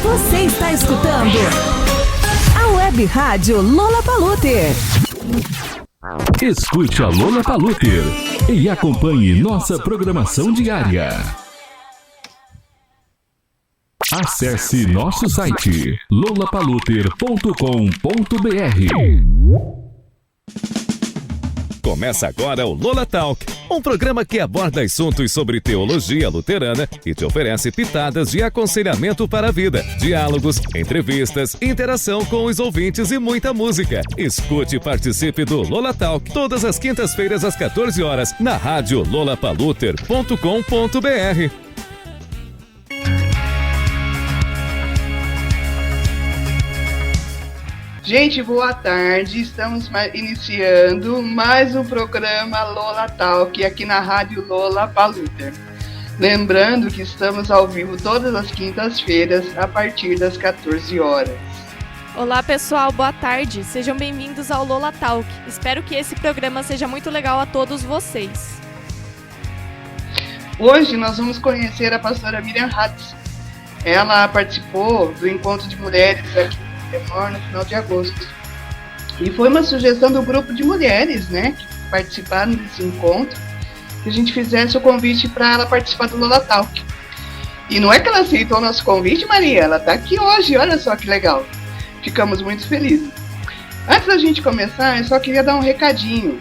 Você está escutando a Web Rádio Lollapalooza. Escute a Lollapalooza e acompanhe nossa programação diária. Acesse nosso site lollapalooza.com.br. Começa agora o Lola Talk, um programa que aborda assuntos sobre teologia luterana e te oferece pitadas de aconselhamento para a vida, diálogos, entrevistas, interação com os ouvintes e muita música. Escute e participe do Lola Talk todas as quintas-feiras às 14 horas na rádio lollapalooza.com.br. Gente, boa tarde. Estamos iniciando mais um programa Lola Talk aqui na Rádio Lollapalooza. Lembrando que estamos ao vivo todas as quintas-feiras a partir das 14 horas. Olá pessoal, boa tarde. Sejam bem-vindos ao Lola Talk. Espero que esse programa seja muito legal a todos vocês. Hoje nós vamos conhecer a pastora Miriam Hatz. Ela participou do Encontro de Mulheres aqui no final de agosto. E foi uma sugestão do grupo de mulheres, né, que participaram desse encontro, que a gente fizesse o convite para ela participar do Lola Talk. E não é que ela aceitou o nosso convite, Maria, ela está aqui hoje, olha só que legal. Ficamos muito felizes. Antes da gente começar, eu só queria dar um recadinho.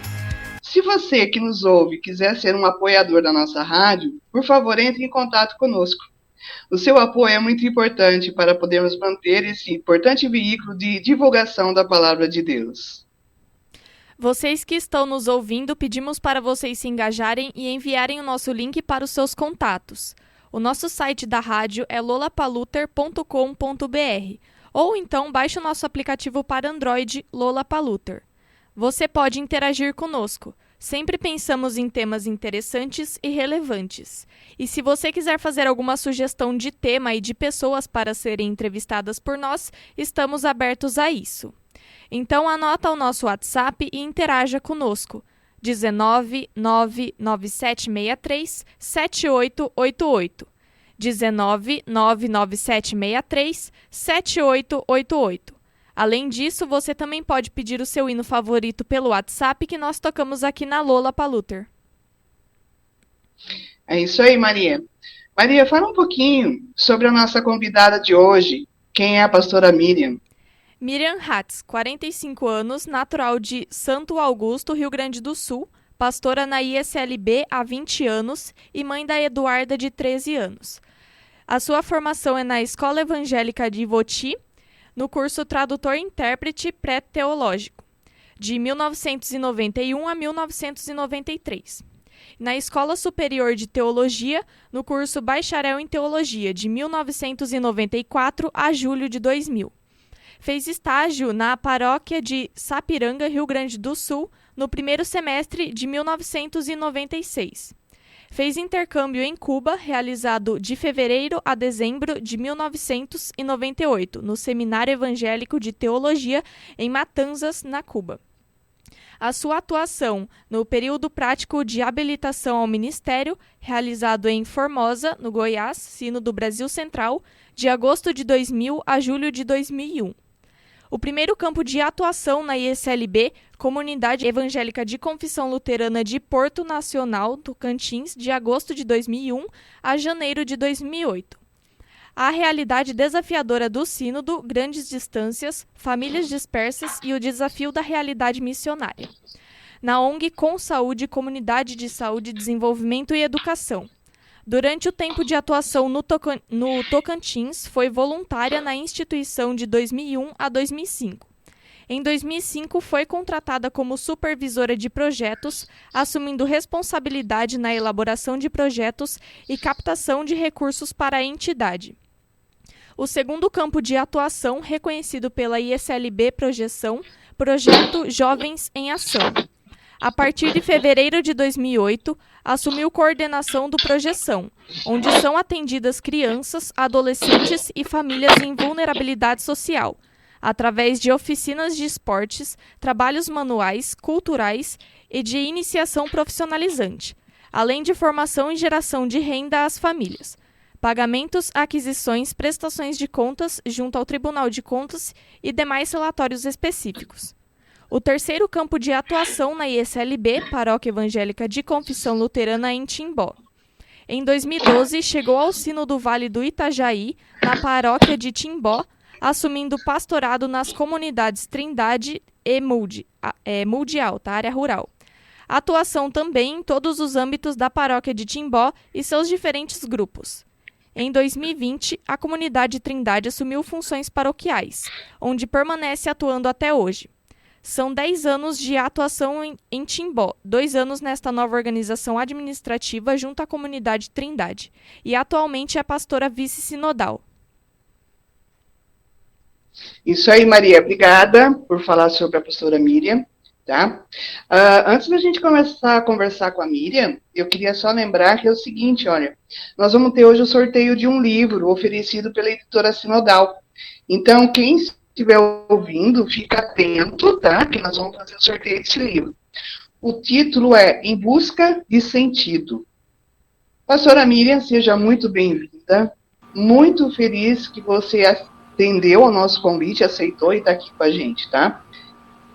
Se você que nos ouve quiser ser um apoiador da nossa rádio, por favor, entre em contato conosco. O seu apoio é muito importante para podermos manter esse importante veículo de divulgação da Palavra de Deus. Vocês que estão nos ouvindo, pedimos para vocês se engajarem e enviarem o nosso link para os seus contatos. O nosso site da rádio é lollapalooza.com.br ou então baixe o nosso aplicativo para Android Lollapalooza. Você pode interagir conosco. Sempre pensamos em temas interessantes e relevantes. E se você quiser fazer alguma sugestão de tema e de pessoas para serem entrevistadas por nós, estamos abertos a isso. Então anota o nosso WhatsApp e interaja conosco. 19 99763 7888. 19 99763 7888. Além disso, você também pode pedir o seu hino favorito pelo WhatsApp que nós tocamos aqui na Lollapalooza. É isso aí, Maria. Maria, fala um pouquinho sobre a nossa convidada de hoje. Quem é a pastora Miriam? Miriam Hatz, 45 anos, natural de Santo Augusto, Rio Grande do Sul, pastora na ISLB há 20 anos e mãe da Eduarda, de 13 anos. A sua formação é na Escola Evangélica de Ivoti, no curso Tradutor e Intérprete Pré-Teológico, de 1991 a 1993. Na Escola Superior de Teologia, no curso Bacharel em Teologia, de 1994 a julho de 2000. Fez estágio na paróquia de Sapiranga, Rio Grande do Sul, no primeiro semestre de 1996. Fez intercâmbio em Cuba, realizado de fevereiro a dezembro de 1998, no Seminário Evangélico de Teologia em Matanzas, na Cuba. A sua atuação no período prático de habilitação ao ministério, realizado em Formosa, no Goiás, Sino do Brasil Central, de agosto de 2000 a julho de 2001. O primeiro campo de atuação na ISLB, Comunidade Evangélica de Confissão Luterana de Porto Nacional, Tocantins, de agosto de 2001 a janeiro de 2008. A realidade desafiadora do sínodo, grandes distâncias, famílias dispersas e o desafio da realidade missionária. Na ONG Com Saúde, Comunidade de Saúde, Desenvolvimento e Educação. Durante o tempo de atuação no Tocantins, foi voluntária na instituição de 2001 a 2005. Em 2005, foi contratada como supervisora de projetos, assumindo responsabilidade na elaboração de projetos e captação de recursos para a entidade. O segundo campo de atuação, reconhecido pela ISLB Projeção, Projeto Jovens em Ação. A partir de fevereiro de 2008, assumiu coordenação do Projeção, onde são atendidas crianças, adolescentes e famílias em vulnerabilidade social, através de oficinas de esportes, trabalhos manuais, culturais e de iniciação profissionalizante, além de formação e geração de renda às famílias. pagamentos, aquisições, prestações de contas junto ao Tribunal de Contas e demais relatórios específicos. O terceiro campo de atuação na ISLB, Paróquia Evangélica de Confissão Luterana em Timbó. Em 2012, chegou ao Sino do Vale do Itajaí, na paróquia de Timbó, assumindo pastorado nas comunidades Trindade e Mulde Alta, área rural. Atuação também em todos os âmbitos da paróquia de Timbó e seus diferentes grupos. Em 2020, a comunidade Trindade assumiu funções paroquiais, onde permanece atuando até hoje. São 10 anos de atuação em Timbó, 2 anos nesta nova organização administrativa junto à comunidade Trindade, e atualmente é pastora vice-sinodal. Isso aí, Maria. Obrigada por falar sobre a pastora Miriam. Tá? Antes da gente começar a conversar com a Miriam, eu queria só lembrar que é o seguinte, olha, nós vamos ter hoje o sorteio de um livro oferecido pela editora Sinodal. Então, quem estiver ouvindo, fica atento, tá? Que nós vamos fazer o sorteio desse livro. O título é Em Busca de Sentido. Pastora Miriam, seja muito bem-vinda. Muito feliz que você atendeu ao nosso convite, aceitou e está aqui com a gente, tá?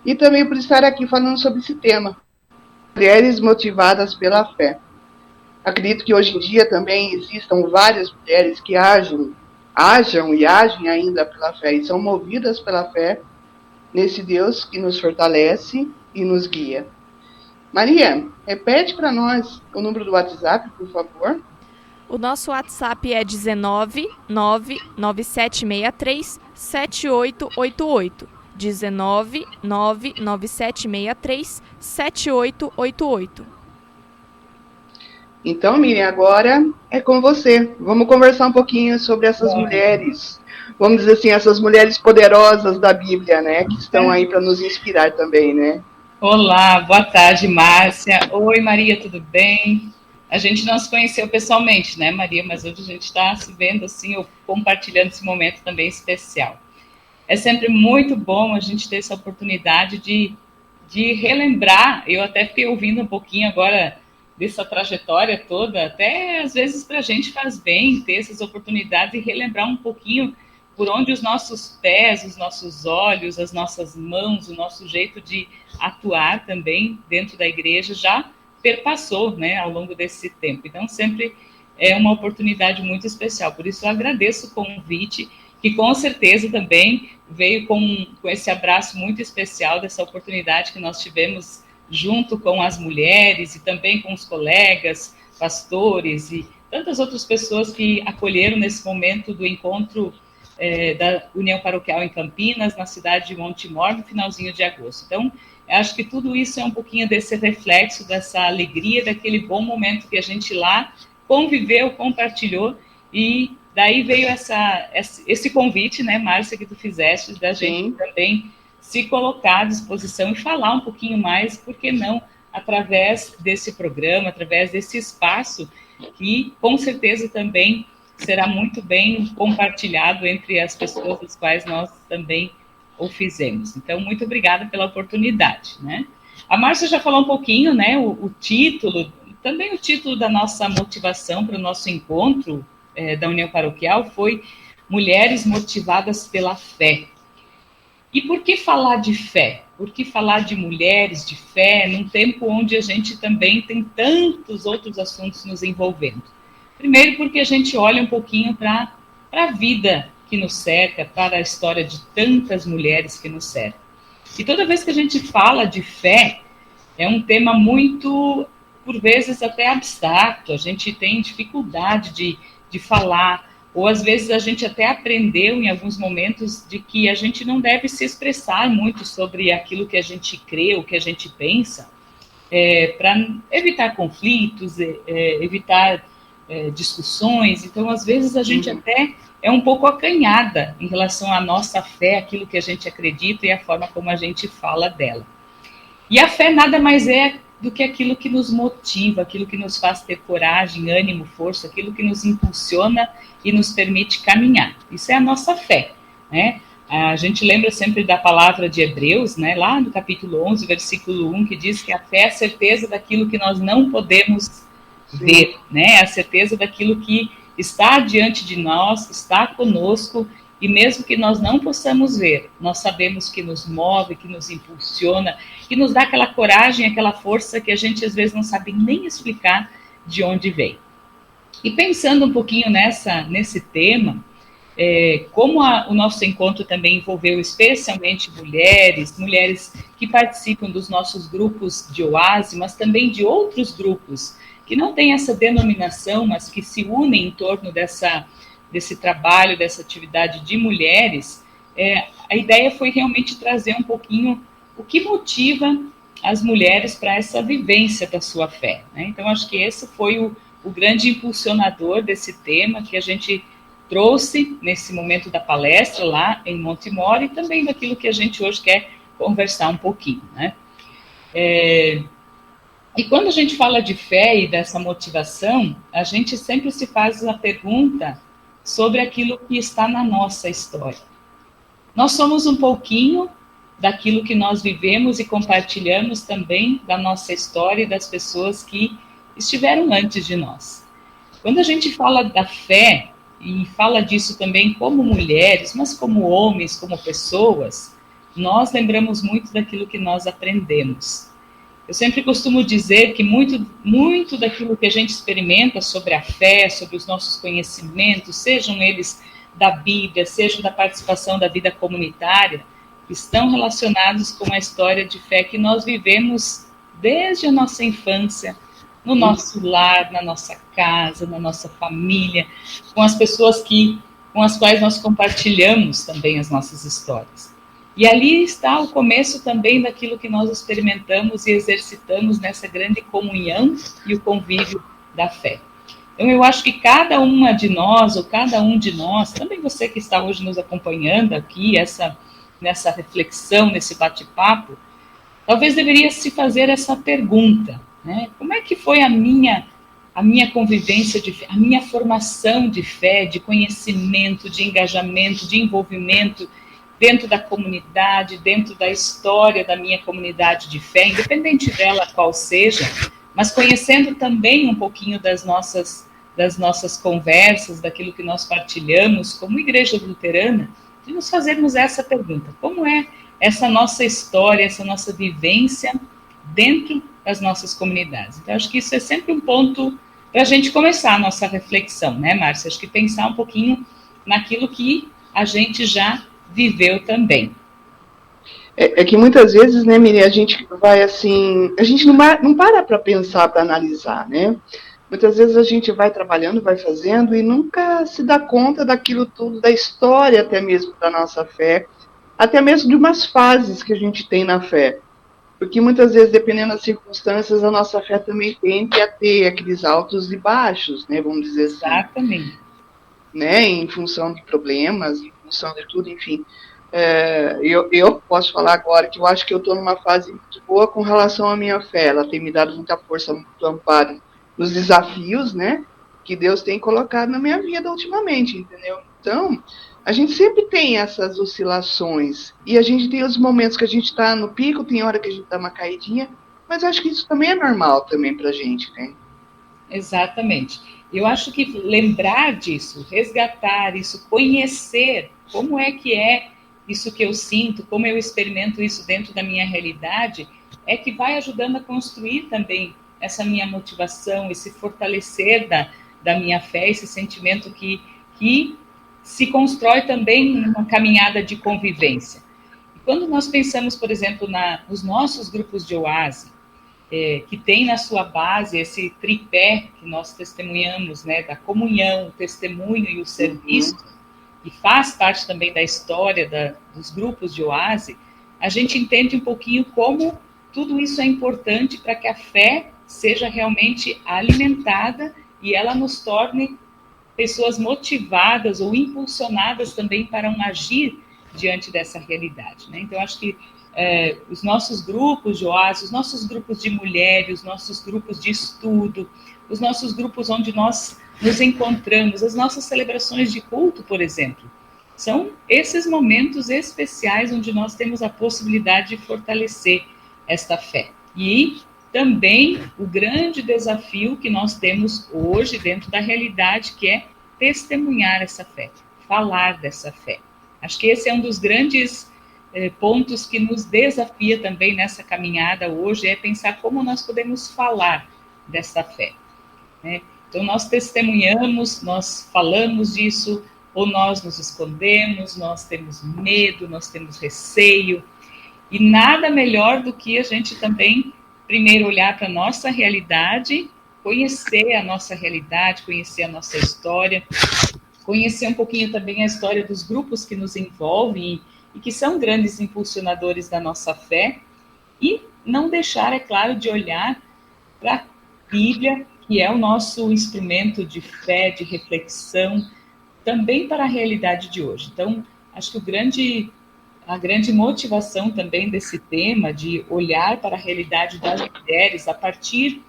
E também por estar aqui falando sobre esse tema, mulheres motivadas pela fé. Acredito que hoje em dia também existam várias mulheres que ajam e agem ainda pela fé, e são movidas pela fé nesse Deus que nos fortalece e nos guia. Maria, repete para nós o número do WhatsApp, por favor. O nosso WhatsApp é 19 99763 7888. 19 99763 7888. Então, Miriam, agora é com você. Vamos conversar um pouquinho sobre essas mulheres, vamos dizer assim, essas mulheres poderosas da Bíblia, né? Que estão aí para nos inspirar também, né? Olá, boa tarde, Márcia. Oi, Maria, tudo bem? A gente não se conheceu pessoalmente, né, Maria? Mas hoje a gente está se vendo assim, ou compartilhando esse momento também especial. É sempre muito bom a gente ter essa oportunidade de relembrar. Eu até fiquei ouvindo um pouquinho agora dessa trajetória toda, até às vezes para a gente faz bem ter essas oportunidades e relembrar um pouquinho por onde os nossos pés, os nossos olhos, as nossas mãos, o nosso jeito de atuar também dentro da igreja já perpassou, né, ao longo desse tempo. Então, sempre é uma oportunidade muito especial. Por isso, eu agradeço o convite, que com certeza também veio com esse abraço muito especial dessa oportunidade que nós tivemos junto com as mulheres e também com os colegas, pastores e tantas outras pessoas que acolheram nesse momento do encontro da União Paroquial em Campinas, na cidade de Montemor, no finalzinho de agosto. Então, acho que tudo isso é um pouquinho desse reflexo, dessa alegria, daquele bom momento que a gente lá conviveu, compartilhou, e daí veio esse convite, né, Márcia, que tu fizeste, da gente também se colocar à disposição e falar um pouquinho mais, por que não, através desse programa, através desse espaço, que com certeza também será muito bem compartilhado entre as pessoas das quais nós também o fizemos. Então, muito obrigada pela oportunidade, né? A Márcia já falou um pouquinho, né, o título, também o título da nossa motivação para o nosso encontro da União Paroquial foi Mulheres Motivadas pela Fé. E por que falar de fé? Por que falar de mulheres, de fé, num tempo onde a gente também tem tantos outros assuntos nos envolvendo? Primeiro, porque a gente olha um pouquinho para a vida que nos cerca, para a história de tantas mulheres que nos cercam. E toda vez que a gente fala de fé, é um tema muito, por vezes, até abstrato. A gente tem dificuldade de falar, ou às vezes a gente até aprendeu em alguns momentos de que a gente não deve se expressar muito sobre aquilo que a gente crê, o que a gente pensa, para evitar conflitos, evitar discussões. Então, às vezes, a gente até é um pouco acanhada em relação à nossa fé, aquilo que a gente acredita e a forma como a gente fala dela. E a fé nada mais é do que aquilo que nos motiva, aquilo que nos faz ter coragem, ânimo, força, aquilo que nos impulsiona e nos permite caminhar. Isso é a nossa fé, né? A gente lembra sempre da palavra de Hebreus, né? Lá no capítulo 11, versículo 1, que diz que a fé é a certeza daquilo que nós não podemos ver, né? A certeza daquilo que está diante de nós, está conosco, e mesmo que nós não possamos ver, nós sabemos que nos move, que nos impulsiona, que nos dá aquela coragem, aquela força que a gente às vezes não sabe nem explicar de onde vem. E pensando um pouquinho nesse tema, como o nosso encontro também envolveu especialmente mulheres que participam dos nossos grupos de OASE, mas também de outros grupos que não têm essa denominação, mas que se unem em torno desse trabalho, dessa atividade de mulheres, a ideia foi realmente trazer um pouquinho o que motiva as mulheres para essa vivência da sua fé, né? Então, acho que esse foi o grande impulsionador desse tema que a gente trouxe nesse momento da palestra lá em Montemor, e também daquilo que a gente hoje quer conversar um pouquinho, né? E quando a gente fala de fé e dessa motivação, a gente sempre se faz a pergunta sobre aquilo que está na nossa história. Nós somos um pouquinho daquilo que nós vivemos e compartilhamos também da nossa história e das pessoas que estiveram antes de nós. Quando a gente fala da fé, e fala disso também como mulheres, mas como homens, como pessoas, nós lembramos muito daquilo que nós aprendemos. Eu sempre costumo dizer que muito daquilo que a gente experimenta sobre a fé, sobre os nossos conhecimentos, sejam eles da Bíblia, sejam da participação da vida comunitária, estão relacionados com a história de fé que nós vivemos desde a nossa infância, no nosso lar, na nossa casa, na nossa família, com as pessoas com as quais nós compartilhamos também as nossas histórias. E ali está o começo também daquilo que nós experimentamos e exercitamos nessa grande comunhão e o convívio da fé. Então, eu acho que cada uma de nós, ou cada um de nós, também você que está hoje nos acompanhando aqui, nessa reflexão, nesse bate-papo, talvez deveria se fazer essa pergunta, né? Como é que foi a minha convivência de fé, a minha formação de fé, de conhecimento, de engajamento, de envolvimento dentro da comunidade, dentro da história da minha comunidade de fé, independente dela qual seja, mas conhecendo também um pouquinho das nossas conversas, daquilo que nós partilhamos como Igreja Luterana, de nos fazermos essa pergunta: como é essa nossa história, essa nossa vivência dentro das nossas comunidades? Então, acho que isso é sempre um ponto para a gente começar a nossa reflexão, né, Márcia? Acho que pensar um pouquinho naquilo que a gente já viveu também. É que muitas vezes, né, Miriam, a gente vai assim, a gente não para pensar, para analisar, né? Muitas vezes a gente vai trabalhando, vai fazendo e nunca se dá conta daquilo tudo, da história até mesmo da nossa fé, até mesmo de umas fases que a gente tem na fé. Porque muitas vezes, dependendo das circunstâncias, a nossa fé também tende a ter aqueles altos e baixos, né, vamos dizer assim. Exatamente. Né, em função de problemas, em função de tudo, enfim. Eu posso falar agora que eu acho que eu estou numa fase muito boa com relação à minha fé. Ela tem me dado muita força, muito amparo nos desafios, né, que Deus tem colocado na minha vida ultimamente, entendeu? Então, a gente sempre tem essas oscilações, e a gente tem os momentos que a gente está no pico, tem hora que a gente dá uma caidinha, mas acho que isso também é normal também pra gente, né? Exatamente. Eu acho que lembrar disso, resgatar isso, conhecer como é isso que eu sinto, como eu experimento isso dentro da minha realidade, é que vai ajudando a construir também essa minha motivação, esse fortalecer da minha fé, esse sentimento que se constrói também numa caminhada de convivência. E quando nós pensamos, por exemplo, nos nossos grupos de OASE, que tem na sua base esse tripé que nós testemunhamos, né, da comunhão, o testemunho e o serviço, e faz parte também da história dos grupos de OASE, a gente entende um pouquinho como tudo isso é importante para que a fé seja realmente alimentada e ela nos torne pessoas motivadas ou impulsionadas também para um agir diante dessa realidade, né? Então, acho que os nossos grupos de OASE, os nossos grupos de mulheres, os nossos grupos de estudo, os nossos grupos onde nós nos encontramos, as nossas celebrações de culto, por exemplo, são esses momentos especiais onde nós temos a possibilidade de fortalecer esta fé. E também o grande desafio que nós temos hoje dentro da realidade, que é testemunhar essa fé, falar dessa fé. Acho que esse é um dos grandes pontos que nos desafia também nessa caminhada hoje, é pensar como nós podemos falar dessa fé, né? Então, nós testemunhamos, nós falamos disso, ou nós nos escondemos, nós temos medo, nós temos receio, e nada melhor do que a gente também, primeiro, olhar para a nossa realidade, conhecer a nossa realidade, conhecer a nossa história, conhecer um pouquinho também a história dos grupos que nos envolvem e que são grandes impulsionadores da nossa fé, e não deixar, é claro, de olhar para a Bíblia, que é o nosso instrumento de fé, de reflexão, também para a realidade de hoje. Então, acho que a grande motivação também desse tema, de olhar para a realidade das mulheres a partir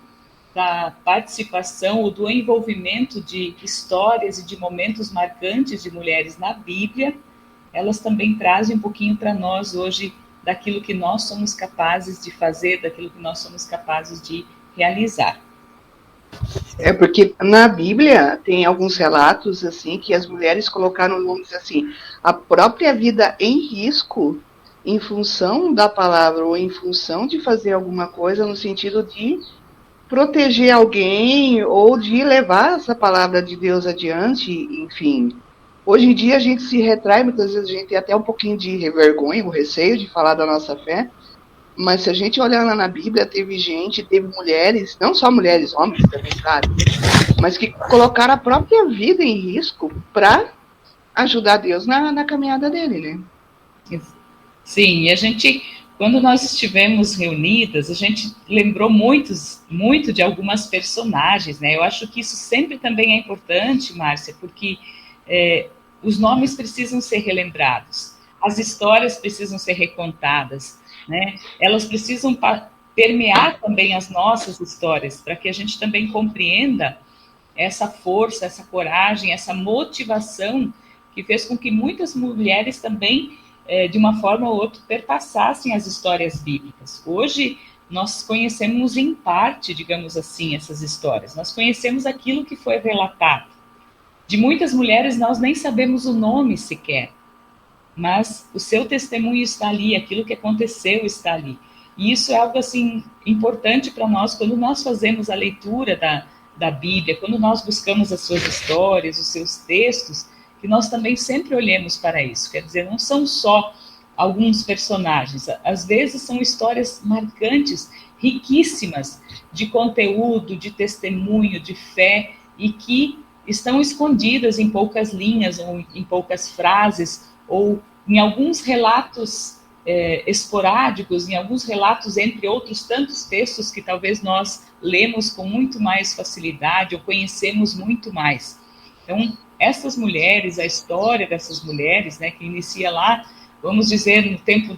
da participação ou do envolvimento de histórias e de momentos marcantes de mulheres na Bíblia, elas também trazem um pouquinho para nós hoje daquilo que nós somos capazes de fazer, daquilo que nós somos capazes de realizar. É porque na Bíblia tem alguns relatos assim que as mulheres colocaram, vamos dizer assim, a própria vida em risco em função da palavra ou em função de fazer alguma coisa no sentido de proteger alguém ou de levar essa palavra de Deus adiante, enfim. Hoje em dia a gente se retrai, muitas vezes a gente tem até um pouquinho de vergonha, o receio de falar da nossa fé. Mas se a gente olhar lá na Bíblia, teve mulheres, não só mulheres, homens também, claro, mas que colocaram a própria vida em risco para ajudar Deus na caminhada dele, né? Sim, e a gente, quando nós estivemos reunidas, a gente lembrou muito de algumas personagens, né? Eu acho que isso sempre também é importante, Márcia, porque os nomes precisam ser relembrados, as histórias precisam ser recontadas, né? Elas precisam permear também as nossas histórias, para que a gente também compreenda essa força, essa coragem, essa motivação que fez com que muitas mulheres também, de uma forma ou outra, perpassassem as histórias bíblicas. Hoje, nós conhecemos em parte, digamos assim, essas histórias. Nós conhecemos aquilo que foi relatado. De muitas mulheres, nós nem sabemos o nome sequer, mas o seu testemunho está ali, aquilo que aconteceu está ali. E isso é algo, assim, importante para nós, quando nós fazemos a leitura da Bíblia, quando nós buscamos as suas histórias, os seus textos, que nós também sempre olhemos para isso. Quer dizer, não são só alguns personagens, às vezes são histórias marcantes, riquíssimas de conteúdo, de testemunho, de fé, e que estão escondidas em poucas linhas, ou em poucas frases, ou em alguns relatos esporádicos, em alguns relatos, entre outros tantos textos que talvez nós lemos com muito mais facilidade, ou conhecemos muito mais. Então, essas mulheres, a história dessas mulheres, né, que inicia lá, vamos dizer, no tempo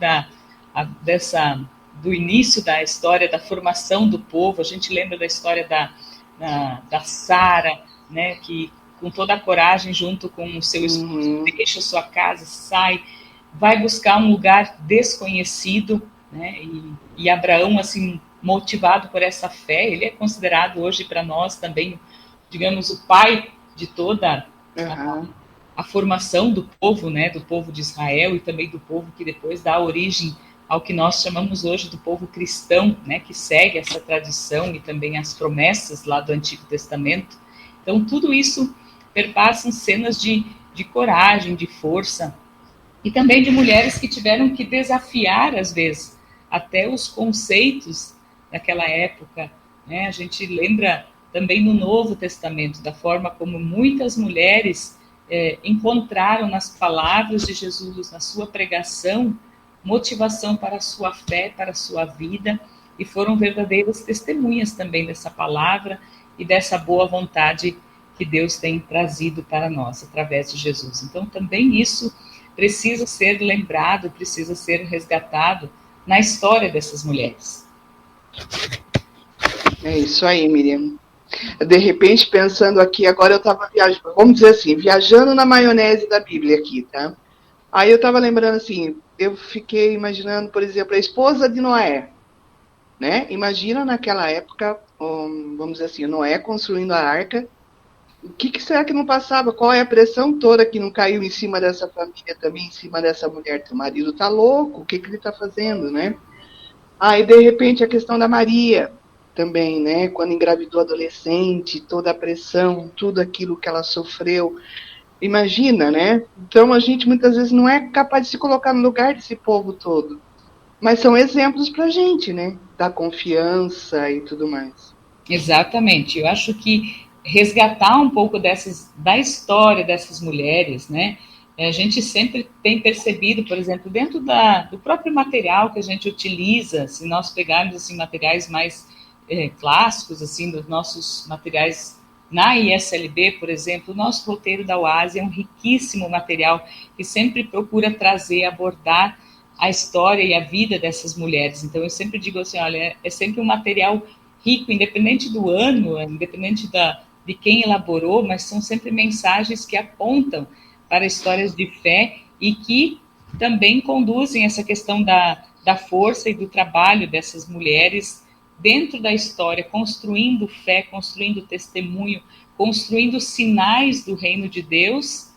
do início da história, da formação do povo, a gente lembra da história da Sara, né, que com toda a coragem, junto com o seu esposo, deixa sua casa, sai, vai buscar um lugar desconhecido, né, e Abraão, assim, motivado por essa fé, ele é considerado hoje para nós também, digamos, o pai de toda a formação do povo, né, do povo de Israel, e também do povo que depois dá origem ao que nós chamamos hoje do povo cristão, né, que segue essa tradição e também as promessas lá do Antigo Testamento. Então, tudo isso perpassam cenas de coragem, de força, e também de mulheres que tiveram que desafiar, às vezes, até os conceitos daquela época, né? A gente lembra também no Novo Testamento, da forma como muitas mulheres encontraram nas palavras de Jesus, na sua pregação, motivação para a sua fé, para a sua vida, e foram verdadeiras testemunhas também dessa palavra e dessa boa vontade que Deus tem trazido para nós, através de Jesus. Então, também isso precisa ser lembrado, precisa ser resgatado na história dessas mulheres. É isso aí, Miriam. De repente, pensando aqui, agora eu estava viajando, vamos dizer assim, viajando na maionese da Bíblia aqui, tá? Aí eu estava lembrando assim, eu fiquei imaginando, por exemplo, a esposa de Noé, né? Imagina naquela época, vamos dizer assim, Noé construindo a arca, O que será que não passava? Qual é a pressão toda que não caiu em cima dessa família também, em cima dessa mulher? Teu marido tá louco, o que ele tá fazendo, né? E de repente a questão da Maria também, né? Quando engravidou adolescente, toda a pressão, tudo aquilo que ela sofreu. Imagina, né? Então a gente muitas vezes não é capaz de se colocar no lugar desse povo todo. Mas são exemplos pra gente, né? Da confiança e tudo mais. Exatamente. Eu acho que resgatar um pouco da história dessas mulheres, né? A gente sempre tem percebido, por exemplo, dentro do próprio material que a gente utiliza, se nós pegarmos assim, materiais mais clássicos, assim, dos nossos materiais na ISLB, por exemplo, o nosso roteiro da Oase é um riquíssimo material que sempre procura trazer, abordar a história e a vida dessas mulheres. Então, eu sempre digo assim, olha, é sempre um material rico, independente do ano, independente de quem elaborou, mas são sempre mensagens que apontam para histórias de fé e que também conduzem essa questão da força e do trabalho dessas mulheres dentro da história, construindo fé, construindo testemunho, construindo sinais do reino de Deus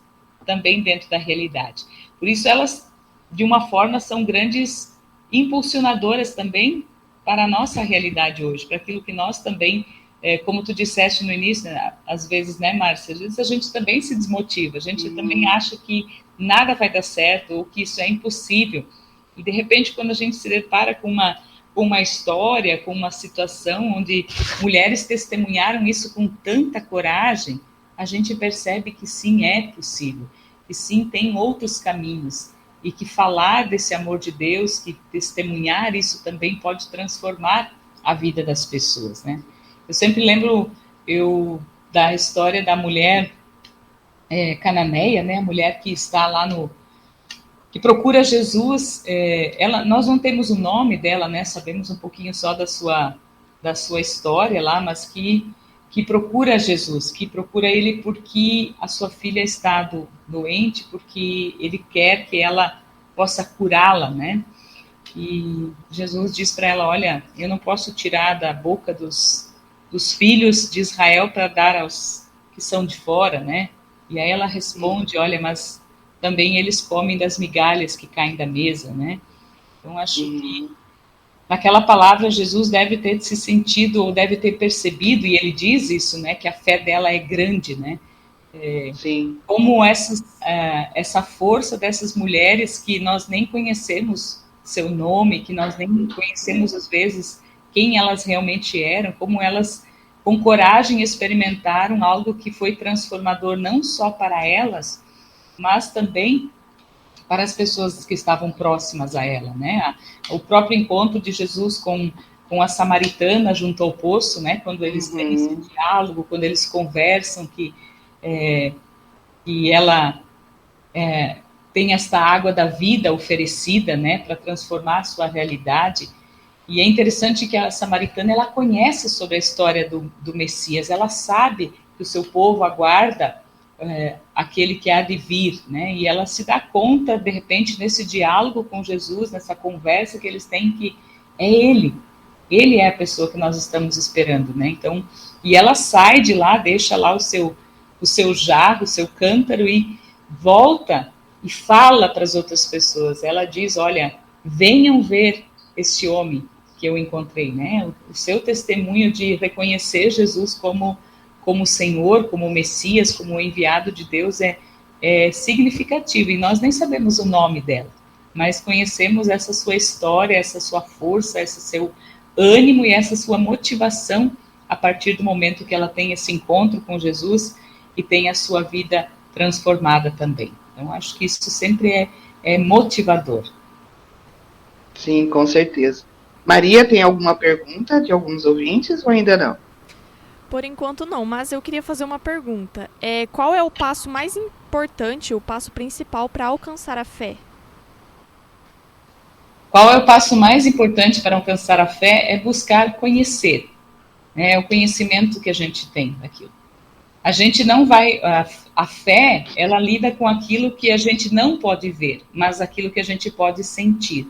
também dentro da realidade. Por isso elas, de uma forma, são grandes impulsionadoras também para a nossa realidade hoje, para aquilo que nós também, como tu disseste no início, né, às vezes, né, Márcia, às vezes a gente também se desmotiva, a gente também acha que nada vai dar certo, ou que isso é impossível, e de repente quando a gente se depara com uma história, com uma situação onde mulheres testemunharam isso com tanta coragem, a gente percebe que sim, é possível, que sim, tem outros caminhos, e que falar desse amor de Deus, que testemunhar isso também pode transformar a vida das pessoas, né? Eu sempre lembro da história da mulher cananeia, né? A mulher que está lá que procura Jesus. Nós não temos o nome dela, né? Sabemos um pouquinho só da sua história lá, mas que procura Jesus, que procura ele porque a sua filha está doente, porque ele quer que ela possa curá-la, né? E Jesus diz para ela, olha, eu não posso tirar da boca dos filhos de Israel para dar aos que são de fora, né? E aí ela responde, olha, mas também eles comem das migalhas que caem da mesa, né? Então acho que naquela palavra, Jesus deve ter se sentido, ou deve ter percebido, e ele diz isso, né, que a fé dela é grande, né? Sim. Como essa força dessas mulheres que nós nem conhecemos seu nome, que nós nem conhecemos, às vezes, quem elas realmente eram, como elas, com coragem, experimentaram algo que foi transformador não só para elas, mas também para as pessoas que estavam próximas a ela, né? O próprio encontro de Jesus com a samaritana junto ao poço, né? Quando eles têm esse diálogo, quando eles conversam, que ela tem esta água da vida oferecida, né? Para transformar a sua realidade. E é interessante que a samaritana, ela conhece sobre a história do Messias, ela sabe que o seu povo aguarda aquele que há de vir, né? E ela se dá conta, de repente, nesse diálogo com Jesus, nessa conversa que eles têm, que é ele é a pessoa que nós estamos esperando, né? Então, e ela sai de lá, deixa lá o seu jarro, o seu cântaro e volta e fala para as outras pessoas. Ela diz, olha, venham ver este homem que eu encontrei, né? O seu testemunho de reconhecer Jesus como Senhor, como Messias, como enviado de Deus é significativo, e nós nem sabemos o nome dela, mas conhecemos essa sua história, essa sua força, esse seu ânimo e essa sua motivação a partir do momento que ela tem esse encontro com Jesus e tem a sua vida transformada também. Então, acho que isso sempre é motivador. Sim, com certeza. Maria, tem alguma pergunta de alguns ouvintes ou ainda não? Por enquanto não, mas eu queria fazer uma pergunta. Qual é o passo mais importante, o passo principal para alcançar a fé? Qual é o passo mais importante para alcançar a fé? É buscar conhecer, né? O conhecimento que a gente tem daquilo. A gente não vai... A fé, ela lida com aquilo que a gente não pode ver, mas aquilo que a gente pode sentir.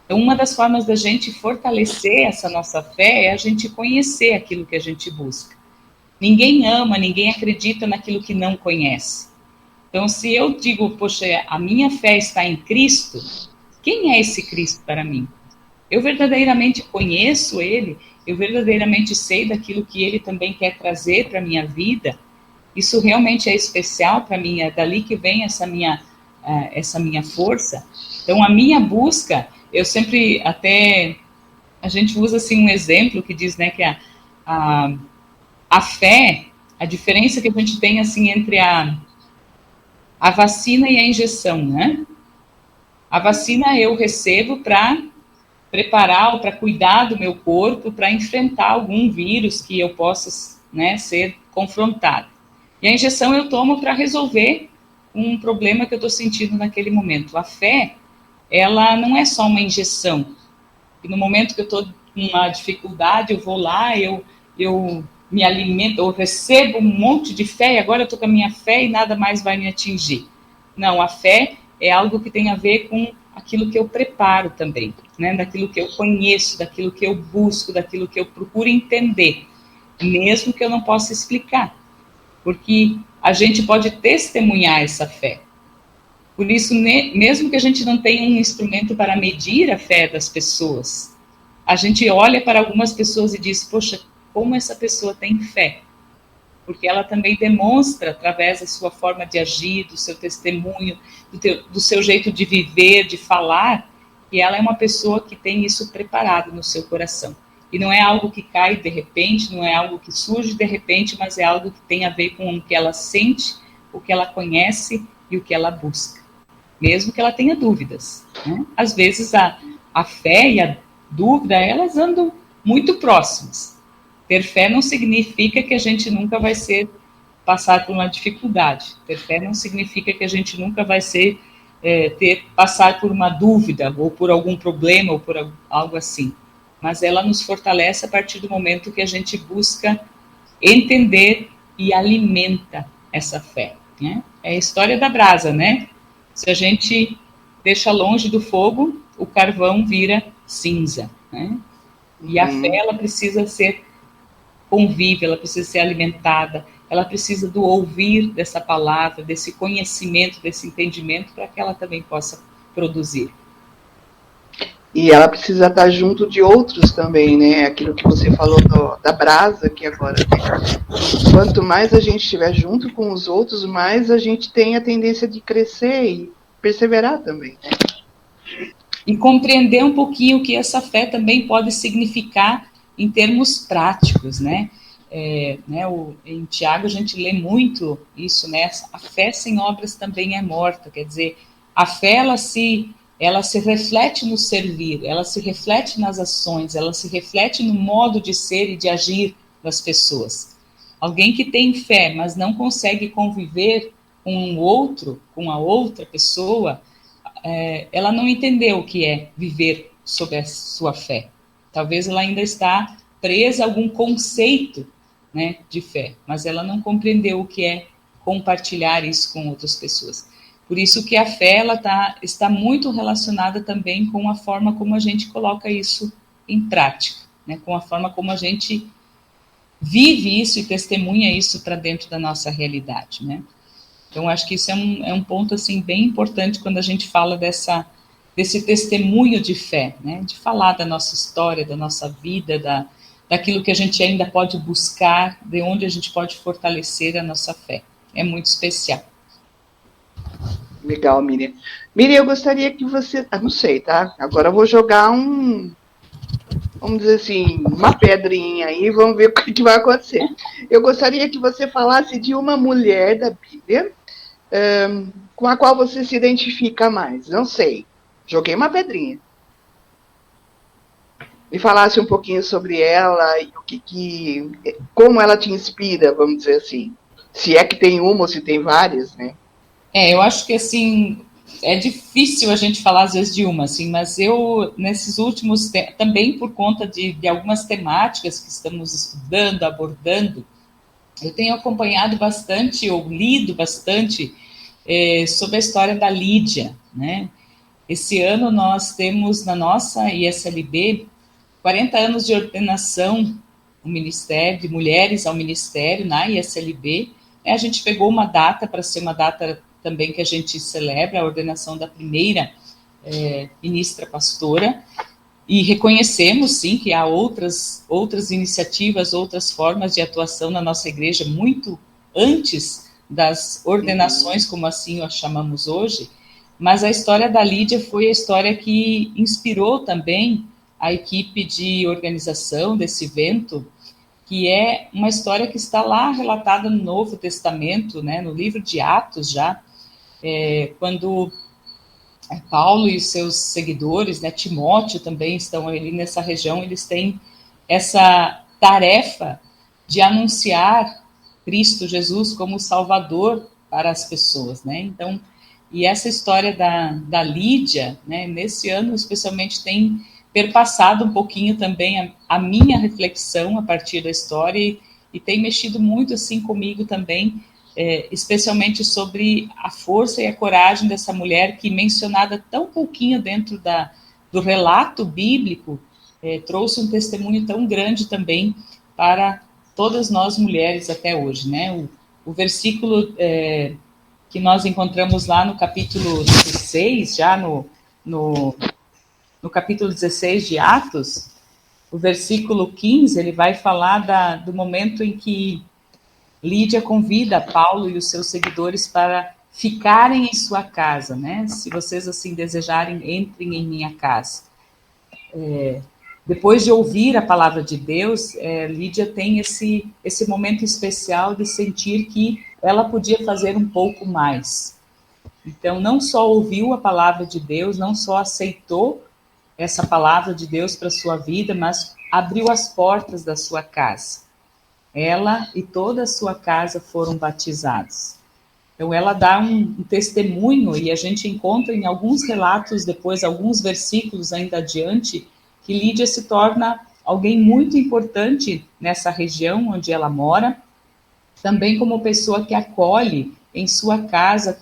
Então, uma das formas da gente fortalecer essa nossa fé é a gente conhecer aquilo que a gente busca. Ninguém ama, ninguém acredita naquilo que não conhece. Então, se eu digo, poxa, a minha fé está em Cristo, quem é esse Cristo para mim? Eu verdadeiramente conheço Ele? Eu verdadeiramente sei daquilo que Ele também quer trazer para a minha vida? Isso realmente é especial para mim, é dali que vem essa minha força. Então, a minha busca, eu sempre até, a gente usa assim um exemplo que diz, né, que a fé, a diferença que a gente tem assim entre a vacina e a injeção, né? A vacina eu recebo para preparar ou para cuidar do meu corpo, para enfrentar algum vírus que eu possa, né, ser confrontado. E a injeção eu tomo para resolver um problema que eu estou sentindo naquele momento. A fé, ela não é só uma injeção. E no momento que eu estou com uma dificuldade, eu vou lá, eu me alimento, eu recebo um monte de fé, e agora eu estou com a minha fé e nada mais vai me atingir. Não, a fé é algo que tem a ver com aquilo que eu preparo também, né? Daquilo que eu conheço, daquilo que eu busco, daquilo que eu procuro entender, mesmo que eu não possa explicar, porque a gente pode testemunhar essa fé. Por isso, mesmo que a gente não tenha um instrumento para medir a fé das pessoas, a gente olha para algumas pessoas e diz, poxa, como essa pessoa tem fé, porque ela também demonstra, através da sua forma de agir, do seu testemunho, do seu jeito de viver, de falar, que ela é uma pessoa que tem isso preparado no seu coração. E não é algo que cai de repente, não é algo que surge de repente, mas é algo que tem a ver com o que ela sente, o que ela conhece e o que ela busca, mesmo que ela tenha dúvidas, né? Às vezes a fé e a dúvida, elas andam muito próximas. Ter fé não significa que a gente nunca vai passar por uma dificuldade. Ter fé não significa que a gente nunca vai passar por uma dúvida, ou por algum problema, ou por algo assim. Mas ela nos fortalece a partir do momento que a gente busca entender e alimenta essa fé, né? É a história da brasa, né? Se a gente deixa longe do fogo, o carvão vira cinza, né? E a fé, ela precisa ser convívia, ela precisa ser alimentada, ela precisa do ouvir dessa palavra, desse conhecimento, desse entendimento, para que ela também possa produzir. E ela precisa estar junto de outros também, né? Aquilo que você falou da brasa aqui agora, né? Quanto mais a gente estiver junto com os outros, mais a gente tem a tendência de crescer e perseverar também, né? E compreender um pouquinho o que essa fé também pode significar em termos práticos, né? Em Tiago a gente lê muito isso, né? A fé sem obras também é morta, quer dizer, a fé ela se reflete no servir, ela se reflete nas ações, ela se reflete no modo de ser e de agir das pessoas. Alguém que tem fé, mas não consegue conviver com o outro, com a outra pessoa, ela não entendeu o que é viver sob a sua fé. Talvez ela ainda está presa a algum conceito, né, de fé, mas ela não compreendeu o que é compartilhar isso com outras pessoas. Por isso que a fé ela está muito relacionada também com a forma como a gente coloca isso em prática, né, com a forma como a gente vive isso e testemunha isso para dentro da nossa realidade, né? Então, acho que isso é um ponto assim, bem importante quando a gente fala desse testemunho de fé, né? De falar da nossa história, da nossa vida, daquilo que a gente ainda pode buscar, de onde a gente pode fortalecer a nossa fé. É muito especial. Legal, Miriam. Miriam, eu gostaria que você... não sei, tá? Agora eu vou jogar vamos dizer assim, uma pedrinha aí, vamos ver o que vai acontecer. Eu gostaria que você falasse de uma mulher da Bíblia com a qual você se identifica mais. Não sei. Joguei uma pedrinha. Me falasse um pouquinho sobre ela e como ela te inspira, vamos dizer assim. Se é que tem uma ou se tem várias, né? Eu acho que assim, é difícil a gente falar às vezes de uma, assim, mas eu, nesses últimos também por conta de algumas temáticas que estamos estudando, abordando, eu tenho acompanhado bastante, ou lido bastante, sobre a história da Lídia, né? Esse ano nós temos na nossa ISLB 40 anos de ordenação um ministério, de mulheres ao ministério na ISLB. A gente pegou uma data para ser uma data também que a gente celebra a ordenação da primeira ministra pastora, e reconhecemos, sim, que há outras iniciativas, outras formas de atuação na nossa igreja, muito antes das ordenações, como assim a chamamos hoje, mas a história da Lídia foi a história que inspirou também a equipe de organização desse evento, que é uma história que está lá relatada no Novo Testamento, né, no livro de Atos já, quando Paulo e os seus seguidores, né, Timóteo também estão ali nessa região, eles têm essa tarefa de anunciar Cristo Jesus como Salvador para as pessoas, né? Então, e essa história da Lídia, né, nesse ano especialmente tem perpassado um pouquinho também a minha reflexão a partir da história e tem mexido muito assim comigo também, especialmente sobre a força e a coragem dessa mulher que, mencionada tão pouquinho dentro do relato bíblico, trouxe um testemunho tão grande também para todas nós mulheres até hoje, né? O versículo que nós encontramos lá no capítulo 16, já no capítulo 16 de Atos, o versículo 15, ele vai falar do momento em que Lídia convida Paulo e os seus seguidores para ficarem em sua casa, né? Se vocês assim desejarem, entrem em minha casa. Depois de ouvir a palavra de Deus, Lídia tem esse momento especial de sentir que ela podia fazer um pouco mais. Então, não só ouviu a palavra de Deus, não só aceitou essa palavra de Deus para a sua vida, mas abriu as portas da sua casa. Ela e toda a sua casa foram batizados. Então, ela dá um testemunho, e a gente encontra em alguns relatos depois, alguns versículos ainda adiante, que Lídia se torna alguém muito importante nessa região onde ela mora, também como pessoa que acolhe em sua casa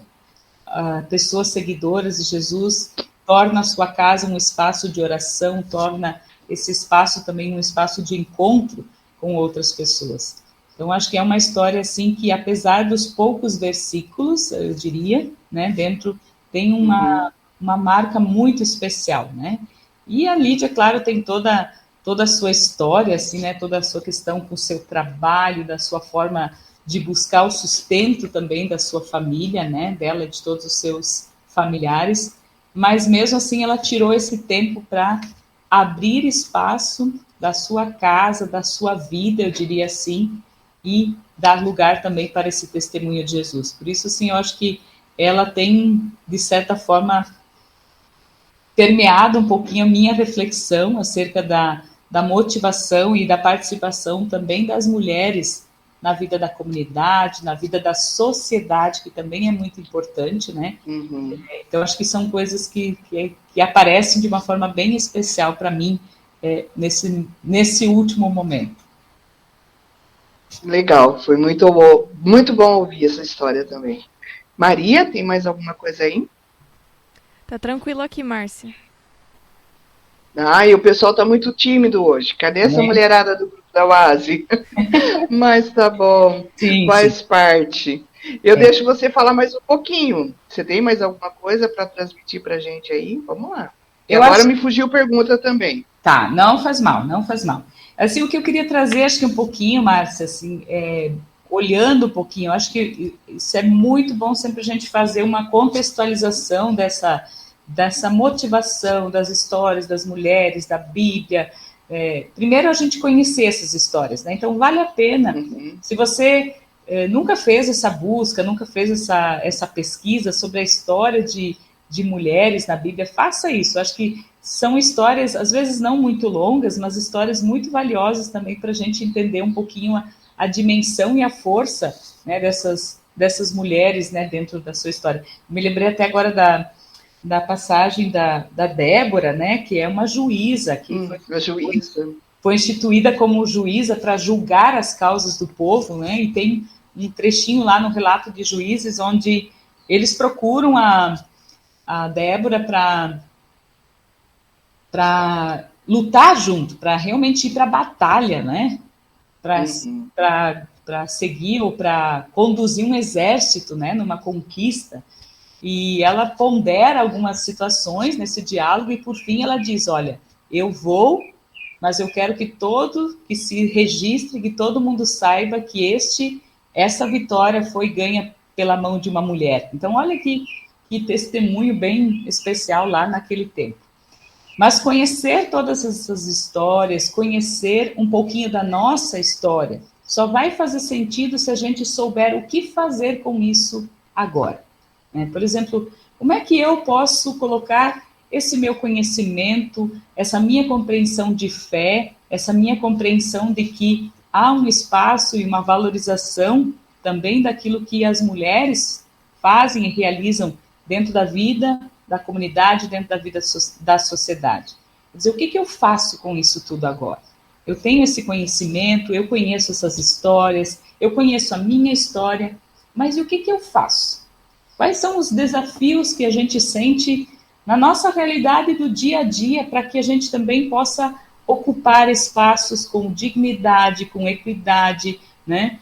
pessoas seguidoras de Jesus, torna a sua casa um espaço de oração, torna esse espaço também um espaço de encontro com outras pessoas. Então, acho que é uma história, assim, que apesar dos poucos versículos, eu diria, né, dentro tem uma marca muito especial, né? E a Lídia, claro, tem toda a sua história, assim, né, toda a sua questão com o seu trabalho, da sua forma de buscar o sustento também da sua família, né, dela e de todos os seus familiares, mas mesmo assim ela tirou esse tempo para abrir espaço da sua casa, da sua vida, eu diria assim, e dar lugar também para esse testemunho de Jesus. Por isso, assim, eu acho que ela tem, de certa forma, permeado um pouquinho a minha reflexão acerca da motivação e da participação também das mulheres na vida da comunidade, na vida da sociedade, que também é muito importante, né? Então, acho que são coisas que aparecem de uma forma bem especial para mim nesse último momento. Legal, foi muito bom ouvir essa história também. Maria, tem mais alguma coisa aí? Tá tranquilo aqui, Márcia. E o pessoal tá muito tímido hoje. Cadê essa mulherada do grupo da UASE? Mas tá bom, sim, faz parte. Eu deixo você falar mais um pouquinho. Você tem mais alguma coisa para transmitir pra gente aí? Vamos lá. Agora me fugiu pergunta também. Tá, não faz mal. Assim, o que eu queria trazer, acho que um pouquinho, Márcia, assim, olhando um pouquinho, acho que isso é muito bom sempre a gente fazer uma contextualização dessa motivação das histórias das mulheres, da Bíblia. Primeiro, a gente conhecer essas histórias, né? Então, vale a pena, se você nunca fez essa busca, nunca fez essa pesquisa sobre a história de mulheres na Bíblia, faça isso. Acho que são histórias, às vezes não muito longas, mas histórias muito valiosas também para a gente entender um pouquinho a dimensão e a força, né, dessas mulheres, né, dentro da sua história. Me lembrei até agora da passagem da Débora, né, que é uma juíza, que foi instituída como juíza para julgar as causas do povo, né, e tem um trechinho lá no relato de Juízes onde eles procuram a Débora para lutar junto, para realmente ir para a batalha, né? para seguir ou para conduzir um exército, né, numa conquista. E ela pondera algumas situações nesse diálogo e, por fim, ela diz, olha, eu vou, mas eu quero que se registre, que todo mundo saiba que essa vitória foi ganha pela mão de uma mulher. Então, olha que testemunho bem especial lá naquele tempo. Mas conhecer todas essas histórias, conhecer um pouquinho da nossa história, só vai fazer sentido se a gente souber o que fazer com isso agora. Por exemplo, como é que eu posso colocar esse meu conhecimento, essa minha compreensão de fé, essa minha compreensão de que há um espaço e uma valorização também daquilo que as mulheres fazem e realizam dentro da vida da comunidade, dentro da vida da sociedade. Quer dizer, o que eu faço com isso tudo agora? Eu tenho esse conhecimento, eu conheço essas histórias, eu conheço a minha história, mas e o que eu faço? Quais são os desafios que a gente sente na nossa realidade do dia a dia para que a gente também possa ocupar espaços com dignidade, com equidade, né?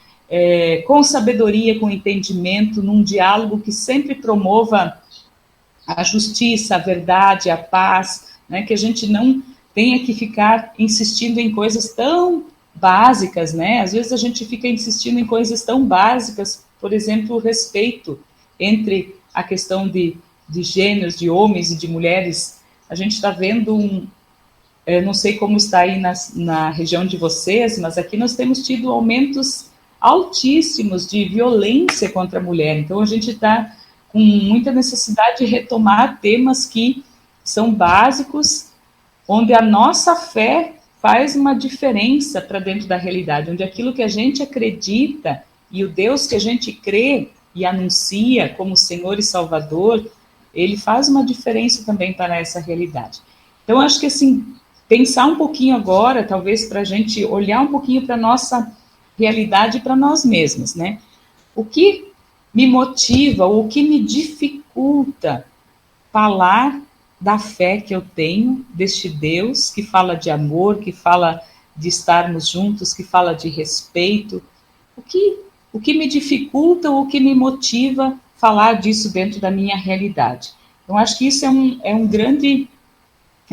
Com sabedoria, com entendimento, num diálogo que sempre promova a justiça, a verdade, a paz, né? Que a gente não tenha que ficar insistindo em coisas tão básicas, né? Às vezes a gente fica insistindo em coisas tão básicas, por exemplo, o respeito entre a questão de gêneros, de homens e de mulheres. A gente está vendo não sei como está aí na região de vocês, mas aqui nós temos tido aumentos altíssimos de violência contra a mulher. Então a gente está com muita necessidade de retomar temas que são básicos, onde a nossa fé faz uma diferença para dentro da realidade, onde aquilo que a gente acredita e o Deus que a gente crê e anuncia como Senhor e Salvador, ele faz uma diferença também para essa realidade. Então, acho que assim, pensar um pouquinho agora, talvez para a gente olhar um pouquinho para a nossa realidade e para nós mesmos, né? O que me motiva, ou o que me dificulta falar da fé que eu tenho, deste Deus que fala de amor, que fala de estarmos juntos, que fala de respeito. O que me dificulta ou o que me motiva falar disso dentro da minha realidade? Então, acho que isso é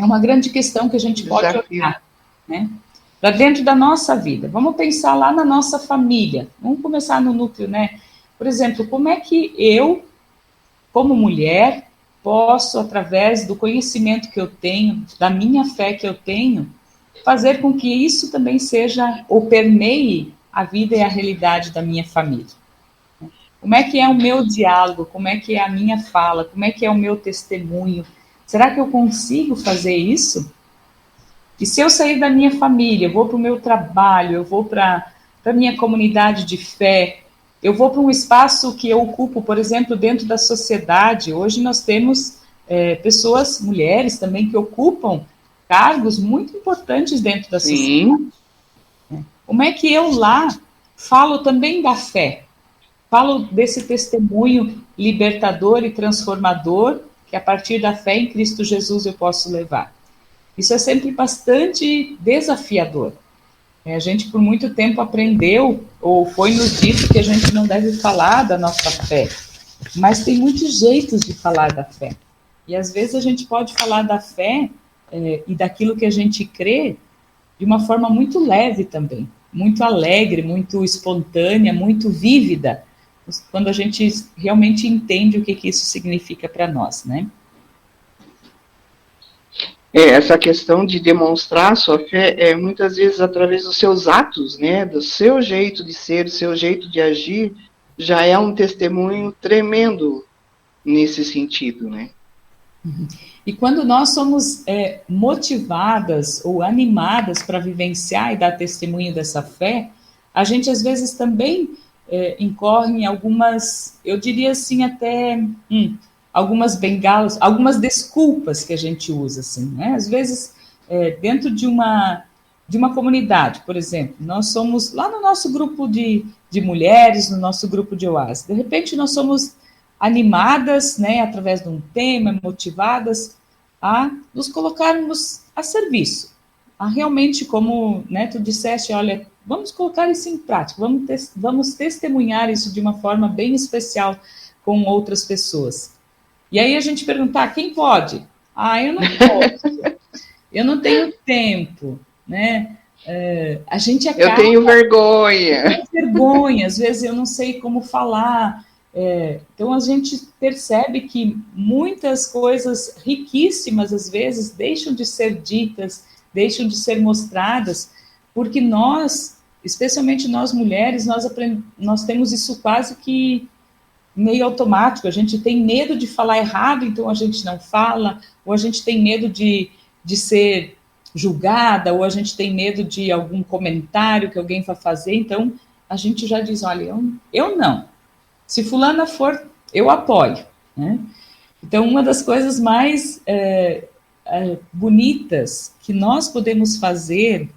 uma grande questão que a gente pode olhar, né? Para dentro da nossa vida. Vamos pensar lá na nossa família. Vamos começar no núcleo, né? Por exemplo, como é que eu, como mulher, posso, através do conhecimento que eu tenho, da minha fé que eu tenho, fazer com que isso também seja, ou permeie a vida e a realidade da minha família? Como é que é o meu diálogo? Como é que é a minha fala? Como é que é o meu testemunho? Será que eu consigo fazer isso? E se eu sair da minha família, eu vou para o meu trabalho, eu vou para a minha comunidade de fé, eu vou para um espaço que eu ocupo, por exemplo, dentro da sociedade. Hoje nós temos pessoas, mulheres também, que ocupam cargos muito importantes dentro da sociedade. Como é que eu lá falo também da fé? Falo desse testemunho libertador e transformador que a partir da fé em Cristo Jesus eu posso levar. Isso é sempre bastante desafiador. A gente por muito tempo aprendeu, ou foi nos dito que a gente não deve falar da nossa fé, mas tem muitos jeitos de falar da fé. E às vezes a gente pode falar da fé e daquilo que a gente crê de uma forma muito leve também, muito alegre, muito espontânea, muito vívida, quando a gente realmente entende o que isso significa para nós, né? Essa questão de demonstrar sua fé muitas vezes através dos seus atos, né, do seu jeito de ser, do seu jeito de agir, já é um testemunho tremendo nesse sentido, né? E quando nós somos motivadas ou animadas para vivenciar e dar testemunho dessa fé, a gente às vezes também incorre em algumas, eu diria assim até... algumas bengalas, algumas desculpas que a gente usa, assim, né? Às vezes, dentro de uma comunidade, por exemplo, nós somos, lá no nosso grupo de mulheres, no nosso grupo de Oásis, de repente nós somos animadas, né, através de um tema, motivadas a nos colocarmos a serviço. realmente, como, né, tu disseste, olha, vamos colocar isso em prática, vamos testemunhar isso de uma forma bem especial com outras pessoas. E aí a gente perguntar, quem pode? Eu não posso, eu não tenho tempo, né? A gente acaba... Eu tenho vergonha. Eu tenho vergonha, às vezes eu não sei como falar. Então a gente percebe que muitas coisas riquíssimas, às vezes, deixam de ser ditas, deixam de ser mostradas, porque nós, especialmente nós mulheres, nós temos isso quase que meio automático. A gente tem medo de falar errado, então a gente não fala, ou a gente tem medo de ser julgada, ou a gente tem medo de algum comentário que alguém vai fazer, então a gente já diz, olha, eu não. Se fulana for, eu apoio, né? Então, uma das coisas mais bonitas que nós podemos fazer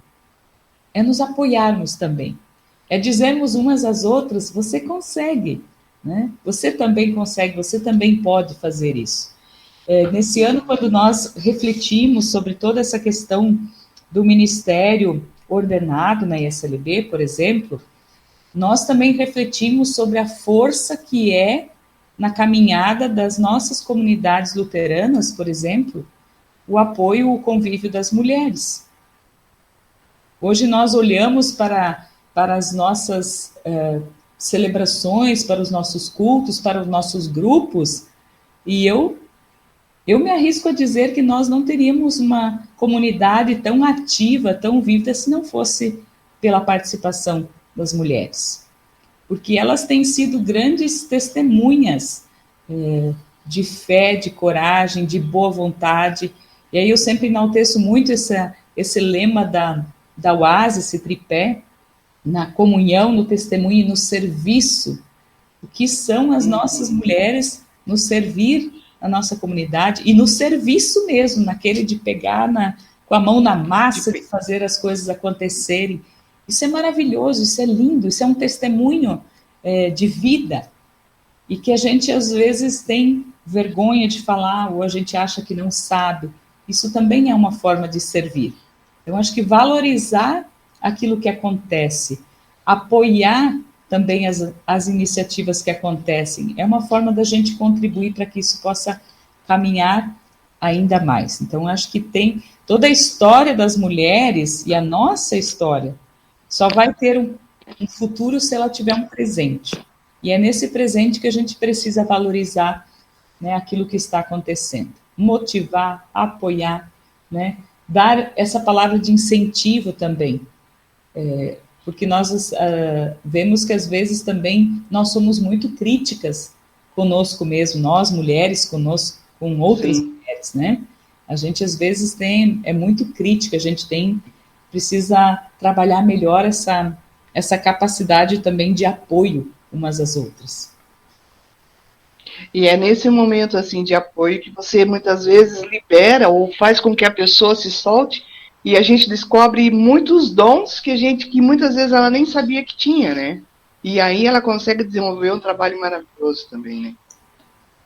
é nos apoiarmos também. É dizermos umas às outras, você consegue, né? Você também consegue, você também pode fazer isso. Nesse ano, quando nós refletimos sobre toda essa questão do ministério ordenado na ISLB, por exemplo, nós também refletimos sobre a força que é na caminhada das nossas comunidades luteranas, por exemplo, o apoio, o convívio das mulheres. Hoje nós olhamos para as nossas celebrações, para os nossos cultos, para os nossos grupos, e eu me arrisco a dizer que nós não teríamos uma comunidade tão ativa, tão viva, se não fosse pela participação das mulheres. Porque elas têm sido grandes testemunhas de fé, de coragem, de boa vontade. E aí eu sempre enalteço muito esse lema da UAS, esse tripé, na comunhão, no testemunho e no serviço. O que são as nossas mulheres no servir a nossa comunidade e no serviço mesmo, naquele de pegar com a mão na massa, de fazer as coisas acontecerem. Isso é maravilhoso, isso é lindo, isso é um testemunho de vida, e que a gente às vezes tem vergonha de falar, ou a gente acha que não sabe. Isso também é uma forma de servir. Eu acho que valorizar aquilo que acontece, apoiar também as iniciativas que acontecem, é uma forma da gente contribuir para que isso possa caminhar ainda mais. Então, acho que tem toda a história das mulheres e a nossa história só vai ter um futuro se ela tiver um presente. E é nesse presente que a gente precisa valorizar, né, aquilo que está acontecendo. Motivar, apoiar, né, dar essa palavra de incentivo também. Porque nós vemos que às vezes também nós somos muito críticas conosco mesmo, nós mulheres conosco, com outras mulheres, né? A gente às vezes é muito crítica, a gente precisa trabalhar melhor essa capacidade também de apoio umas às outras. E é nesse momento assim de apoio que você muitas vezes libera ou faz com que a pessoa se solte, e a gente descobre muitos dons que muitas vezes ela nem sabia que tinha, né? E aí ela consegue desenvolver um trabalho maravilhoso também, né?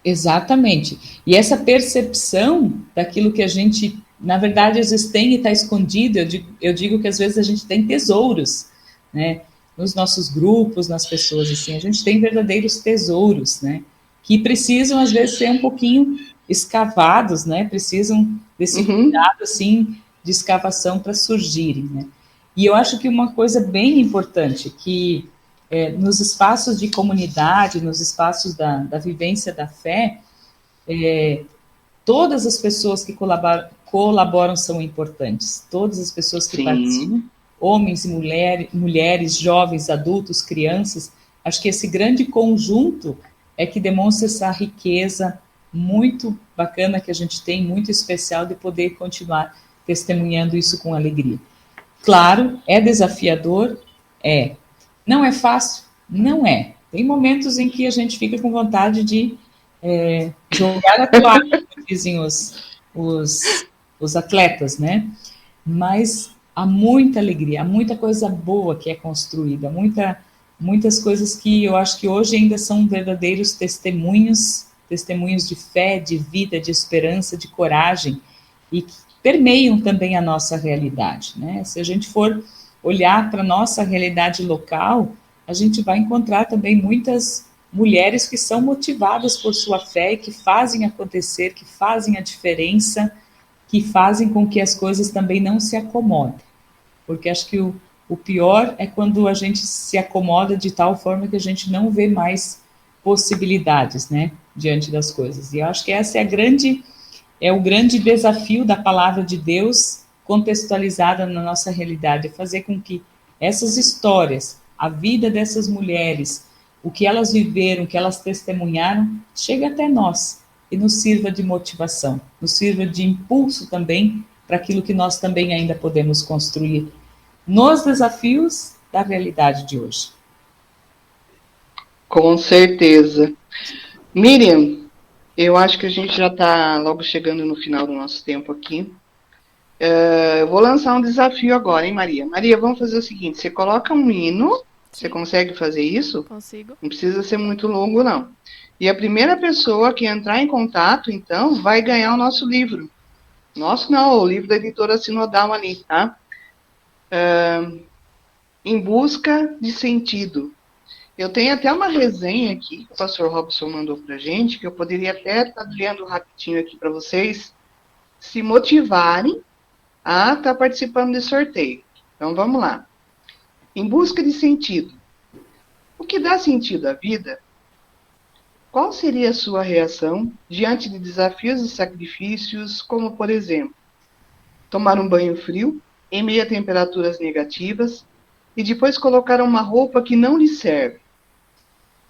Exatamente. E essa percepção daquilo que a gente, na verdade, às vezes tem e está escondido, eu digo que às vezes a gente tem tesouros, né? Nos nossos grupos, nas pessoas, assim, a gente tem verdadeiros tesouros, né? Que precisam, às vezes, ser um pouquinho escavados, né? Precisam desse cuidado, assim, de escavação para surgirem, né? E eu acho que uma coisa bem importante, que nos espaços de comunidade, nos espaços da vivência da fé, todas as pessoas que colaboram são importantes, todas as pessoas que participam, homens e mulheres, jovens, adultos, crianças, acho que esse grande conjunto é que demonstra essa riqueza muito bacana que a gente tem, muito especial, de poder continuar testemunhando isso com alegria. Claro, é desafiador, não é fácil, não é. Tem momentos em que a gente fica com vontade de jogar a toalha, como dizem os atletas, né? Mas há muita alegria, há muita coisa boa que é construída, muitas coisas que eu acho que hoje ainda são verdadeiros testemunhos de fé, de vida, de esperança, de coragem, e que permeiam também a nossa realidade, né? Se a gente for olhar para a nossa realidade local, a gente vai encontrar também muitas mulheres que são motivadas por sua fé e que fazem acontecer, que fazem a diferença, que fazem com que as coisas também não se acomodem. Porque acho que o pior é quando a gente se acomoda de tal forma que a gente não vê mais possibilidades, né, diante das coisas. E eu acho que essa é o grande desafio da palavra de Deus contextualizada na nossa realidade, é fazer com que essas histórias, a vida dessas mulheres, o que elas viveram, o que elas testemunharam, chegue até nós e nos sirva de motivação, nos sirva de impulso também para aquilo que nós também ainda podemos construir nos desafios da realidade de hoje. Com certeza. Miriam, eu acho que a gente já está logo chegando no final do nosso tempo aqui. Eu vou lançar um desafio agora, hein, Maria? Maria, vamos fazer o seguinte, você coloca um hino, você consegue fazer isso? Consigo. Não precisa ser muito longo, não. E a primeira pessoa que entrar em contato, então, vai ganhar o nosso livro. Nosso não, o livro da editora Sinodal ali, tá? Em busca de sentido. Eu tenho até uma resenha aqui que o pastor Robson mandou pra gente, que eu poderia até estar lendo rapidinho aqui para vocês se motivarem a estar participando desse sorteio. Então vamos lá. Em busca de sentido. O que dá sentido à vida? Qual seria a sua reação diante de desafios e sacrifícios, como, por exemplo, tomar um banho frio em meio a temperaturas negativas e depois colocar uma roupa que não lhe serve?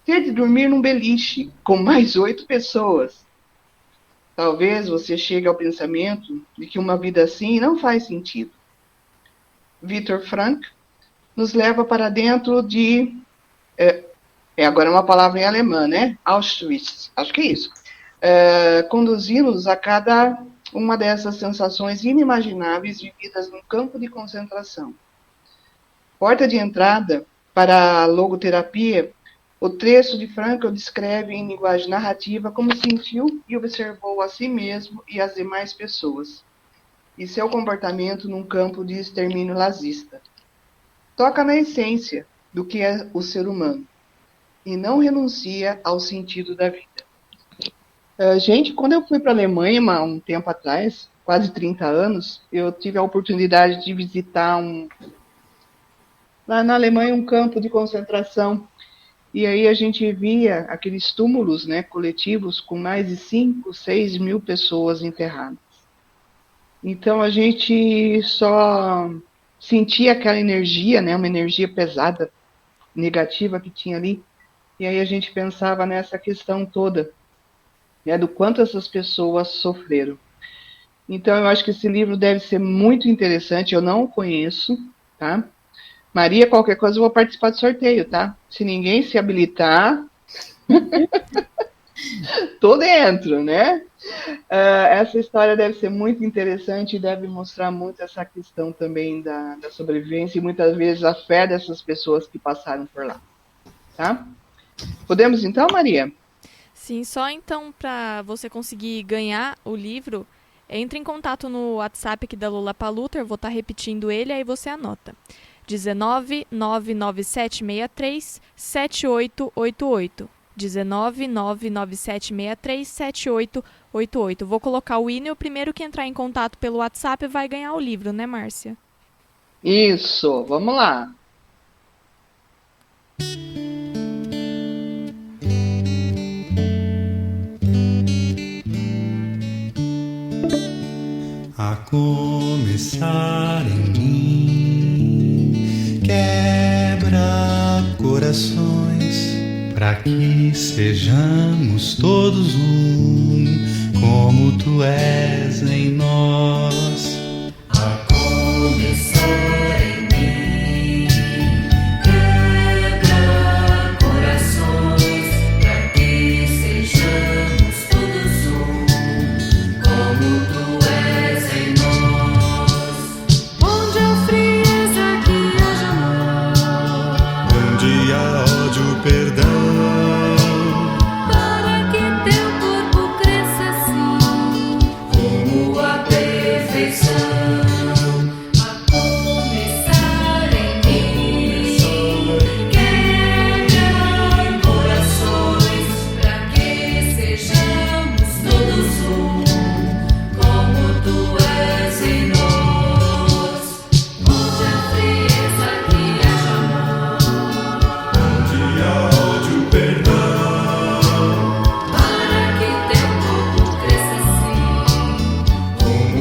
Ter de dormir num beliche com mais 8 pessoas? Talvez você chegue ao pensamento de que uma vida assim não faz sentido. Viktor Frankl nos leva para dentro de... agora uma palavra em alemão, né? Auschwitz, acho que é isso. Conduzi-nos a cada uma dessas sensações inimagináveis vividas num campo de concentração. Porta de entrada para a logoterapia, o trecho de Frankl descreve em linguagem narrativa como sentiu e observou a si mesmo e as demais pessoas, e seu comportamento num campo de extermínio nazista. Toca na essência do que é o ser humano, e não renuncia ao sentido da vida. Gente, quando eu fui para a Alemanha, um tempo atrás, quase 30 anos, eu tive a oportunidade de visitar lá na Alemanha um campo de concentração. E aí a gente via aqueles túmulos, né, coletivos com mais de 5, 6 mil pessoas enterradas. Então a gente só sentia aquela energia, né, uma energia pesada, negativa que tinha ali. E aí a gente pensava nessa questão toda, né, do quanto essas pessoas sofreram. Então eu acho que esse livro deve ser muito interessante, eu não o conheço, tá? Maria, qualquer coisa eu vou participar do sorteio, tá? Se ninguém se habilitar, tô dentro, né? Essa história deve ser muito interessante e deve mostrar muito essa questão também da sobrevivência e muitas vezes a fé dessas pessoas que passaram por lá, tá? Podemos então, Maria? Sim, só então para você conseguir ganhar o livro, entre em contato no WhatsApp aqui da Lola Paluter, vou estar repetindo ele, aí você anota. 19 99763 7888. 19 99763 7888. Vou colocar o hino e o primeiro que entrar em contato pelo WhatsApp vai ganhar o livro, né, Márcia? Isso, vamos lá. A começar em mim, quebra corações, para que sejamos todos um, como tu és em nós. A começar em mim, quebra corações, para que sejamos todos um, como tu és em nós. Onde há frieza que haja amor, onde há ódio, perdão, para que teu corpo cresça assim, como a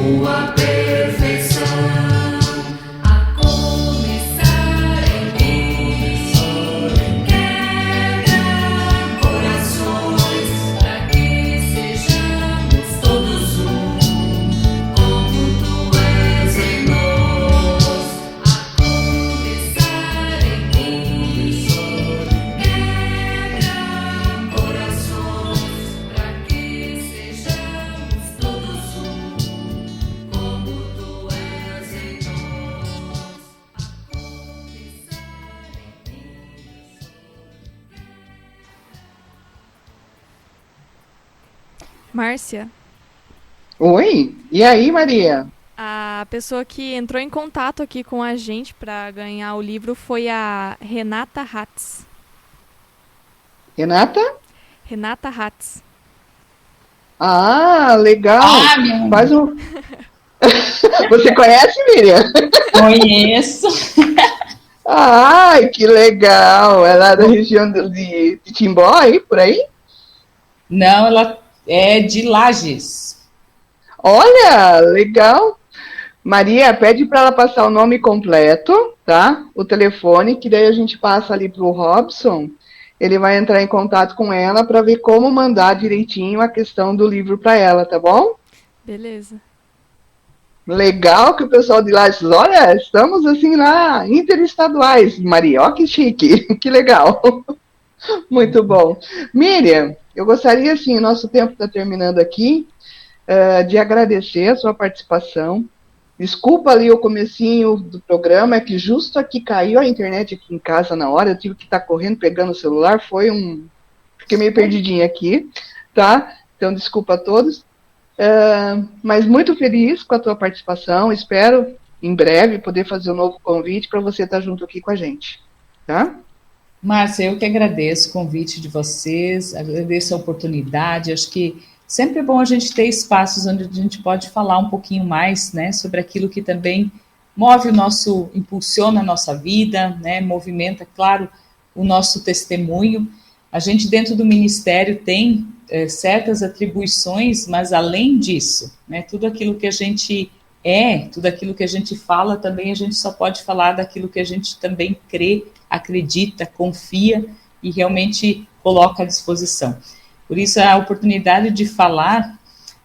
tua perfeição, a começar em mim. Quebra corações para que sejamos todos um, como tu és em nós, a começar em mim. Quebra corações para que sejamos todos um, como tu és em nós, a começar em mim. Márcia, Oi, e aí, Maria? a pessoa que entrou em contato aqui com a gente para ganhar o livro foi a Renata Hatz. Renata? Renata Hatz. Ah, legal. Ah, minha Faz um. Você conhece, Miriam? conheço. Ai, que legal. É lá da região de Timbó, aí, por aí? Não, ela é de Lages. Olha, legal. Maria, pede para ela passar o nome completo, tá? O telefone, que daí a gente passa ali pro Robson. Ele vai entrar em contato com ela para ver como mandar direitinho a questão do livro para ela, tá bom? Beleza. Legal que o pessoal de lá diz, olha, estamos assim lá, interestaduais, Maria, ó que chique, que legal. Muito bom. Miriam, eu gostaria, assim, o nosso tempo está terminando aqui, de agradecer a sua participação. Desculpa ali o comecinho do programa, é que justo aqui caiu a internet aqui em casa na hora, eu tive que estar correndo, pegando o celular, fiquei meio perdidinha aqui, tá? Então, desculpa a todos. Mas muito feliz com a tua participação, espero em breve poder fazer um novo convite para você estar junto aqui com a gente, tá? Márcia, eu que agradeço o convite de vocês, agradeço a oportunidade, acho que sempre é bom a gente ter espaços onde a gente pode falar um pouquinho mais, né, sobre aquilo que também move impulsiona a nossa vida, né, movimenta, claro, o nosso testemunho. A gente dentro do ministério tem certas atribuições, mas além disso, né, tudo aquilo que a gente tudo aquilo que a gente fala, também a gente só pode falar daquilo que a gente também crê, acredita, confia e realmente coloca à disposição. Por isso, a oportunidade de falar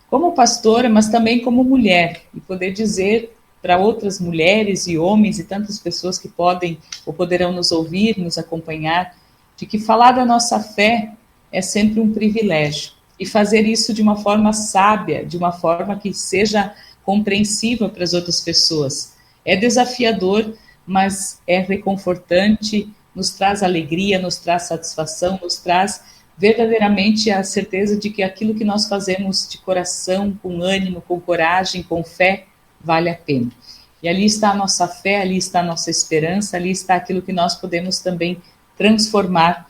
como pastora, mas também como mulher, e poder dizer para outras mulheres e homens e tantas pessoas que podem ou poderão nos ouvir, nos acompanhar, de que falar da nossa fé é sempre um privilégio. E fazer isso de uma forma sábia, de uma forma que seja compreensível para as outras pessoas. É desafiador, mas é reconfortante, nos traz alegria, nos traz satisfação, nos traz verdadeiramente a certeza de que aquilo que nós fazemos de coração, com ânimo, com coragem, com fé, vale a pena. E ali está a nossa fé, ali está a nossa esperança, ali está aquilo que nós podemos também transformar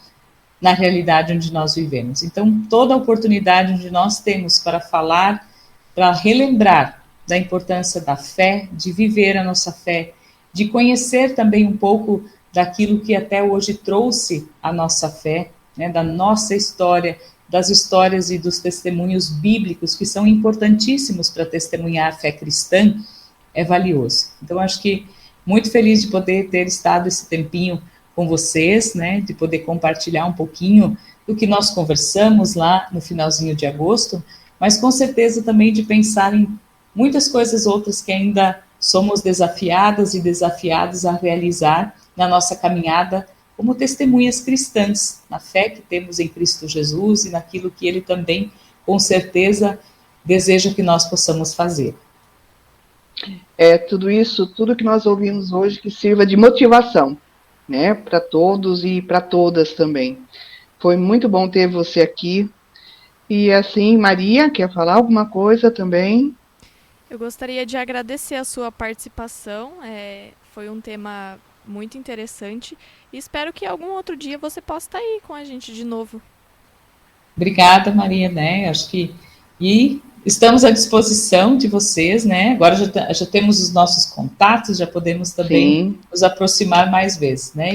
na realidade onde nós vivemos. Então, toda a oportunidade onde nós temos para falar, para relembrar da importância da fé, de viver a nossa fé, de conhecer também um pouco daquilo que até hoje trouxe a nossa fé, né, da nossa história, das histórias e dos testemunhos bíblicos, que são importantíssimos para testemunhar a fé cristã, é valioso. Então, acho que muito feliz de poder ter estado esse tempinho com vocês, né, de poder compartilhar um pouquinho do que nós conversamos lá no finalzinho de agosto, mas com certeza também de pensar em muitas coisas outras que ainda somos desafiadas e desafiados a realizar na nossa caminhada como testemunhas cristãs, na fé que temos em Cristo Jesus e naquilo que Ele também, com certeza, deseja que nós possamos fazer. Tudo isso, tudo que nós ouvimos hoje, que sirva de motivação, né, para todos e para todas também. Foi muito bom ter você aqui. E assim, Maria, quer falar alguma coisa também? Eu gostaria de agradecer a sua participação, foi um tema muito interessante e espero que algum outro dia você possa estar aí com a gente de novo. Obrigada, Maria, né, acho que, e estamos à disposição de vocês, né, agora já temos os nossos contatos, já podemos também nos aproximar mais vezes, né,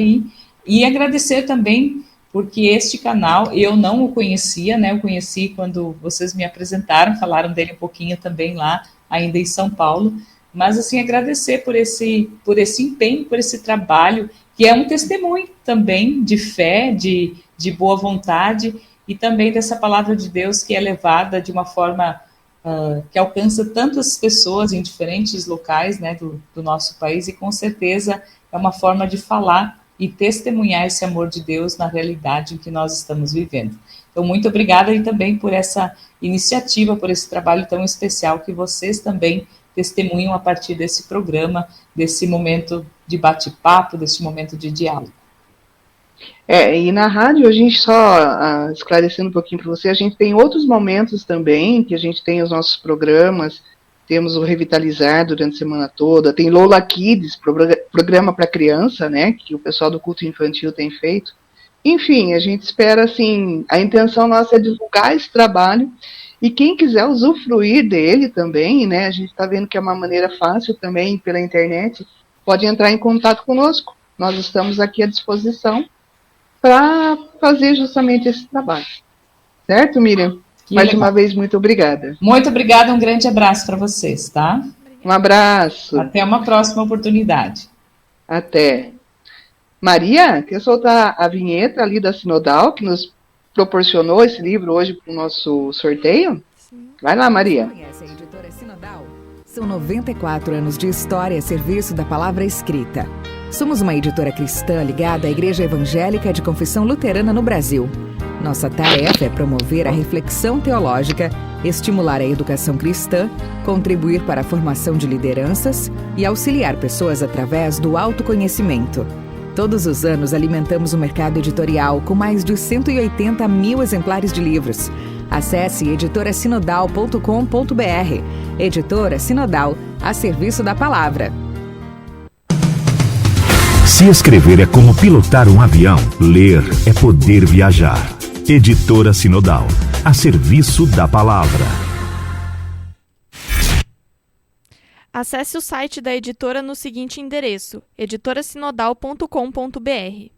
e agradecer também porque este canal eu não o conhecia, né? Eu conheci quando vocês me apresentaram, falaram dele um pouquinho também lá, ainda em São Paulo. Mas, assim, agradecer por esse empenho, por esse trabalho, que é um testemunho também de fé, de boa vontade, e também dessa palavra de Deus que é levada de uma forma que alcança tantas pessoas em diferentes locais, né, do nosso país, e com certeza é uma forma de falar e testemunhar esse amor de Deus na realidade em que nós estamos vivendo. Então, muito obrigada e também por essa iniciativa, por esse trabalho tão especial que vocês também testemunham a partir desse programa, desse momento de bate-papo, desse momento de diálogo. E na rádio, a gente só, esclarecendo um pouquinho para você, a gente tem outros momentos também, que a gente tem os nossos programas, temos o Revitalizar durante a semana toda, tem Lola Kids, programa para criança, né, que o pessoal do culto infantil tem feito. Enfim, a gente espera, assim, a intenção nossa é divulgar esse trabalho, e quem quiser usufruir dele também, né, a gente está vendo que é uma maneira fácil também, pela internet, pode entrar em contato conosco. Nós estamos aqui à disposição para fazer justamente esse trabalho. Certo, Miriam? Mais uma vez, muito obrigada. Muito obrigada, um grande abraço para vocês, tá? Um abraço. Até uma próxima oportunidade. Até. Maria, quer soltar a vinheta ali da Sinodal, que nos proporcionou esse livro hoje para o nosso sorteio? Sim. Vai lá, Maria. Conhece a editora Sinodal? São 94 anos de história a serviço da palavra escrita. Somos uma editora cristã ligada à Igreja Evangélica de Confissão Luterana no Brasil. Nossa tarefa é promover a reflexão teológica, estimular a educação cristã, contribuir para a formação de lideranças e auxiliar pessoas através do autoconhecimento. Todos os anos alimentamos o mercado editorial com mais de 180 mil exemplares de livros. Acesse editorasinodal.com.br. Editora Sinodal, a serviço da palavra. Se escrever é como pilotar um avião, ler é poder viajar. Editora Sinodal, a serviço da palavra. Acesse o site da editora no seguinte endereço: editorasinodal.com.br.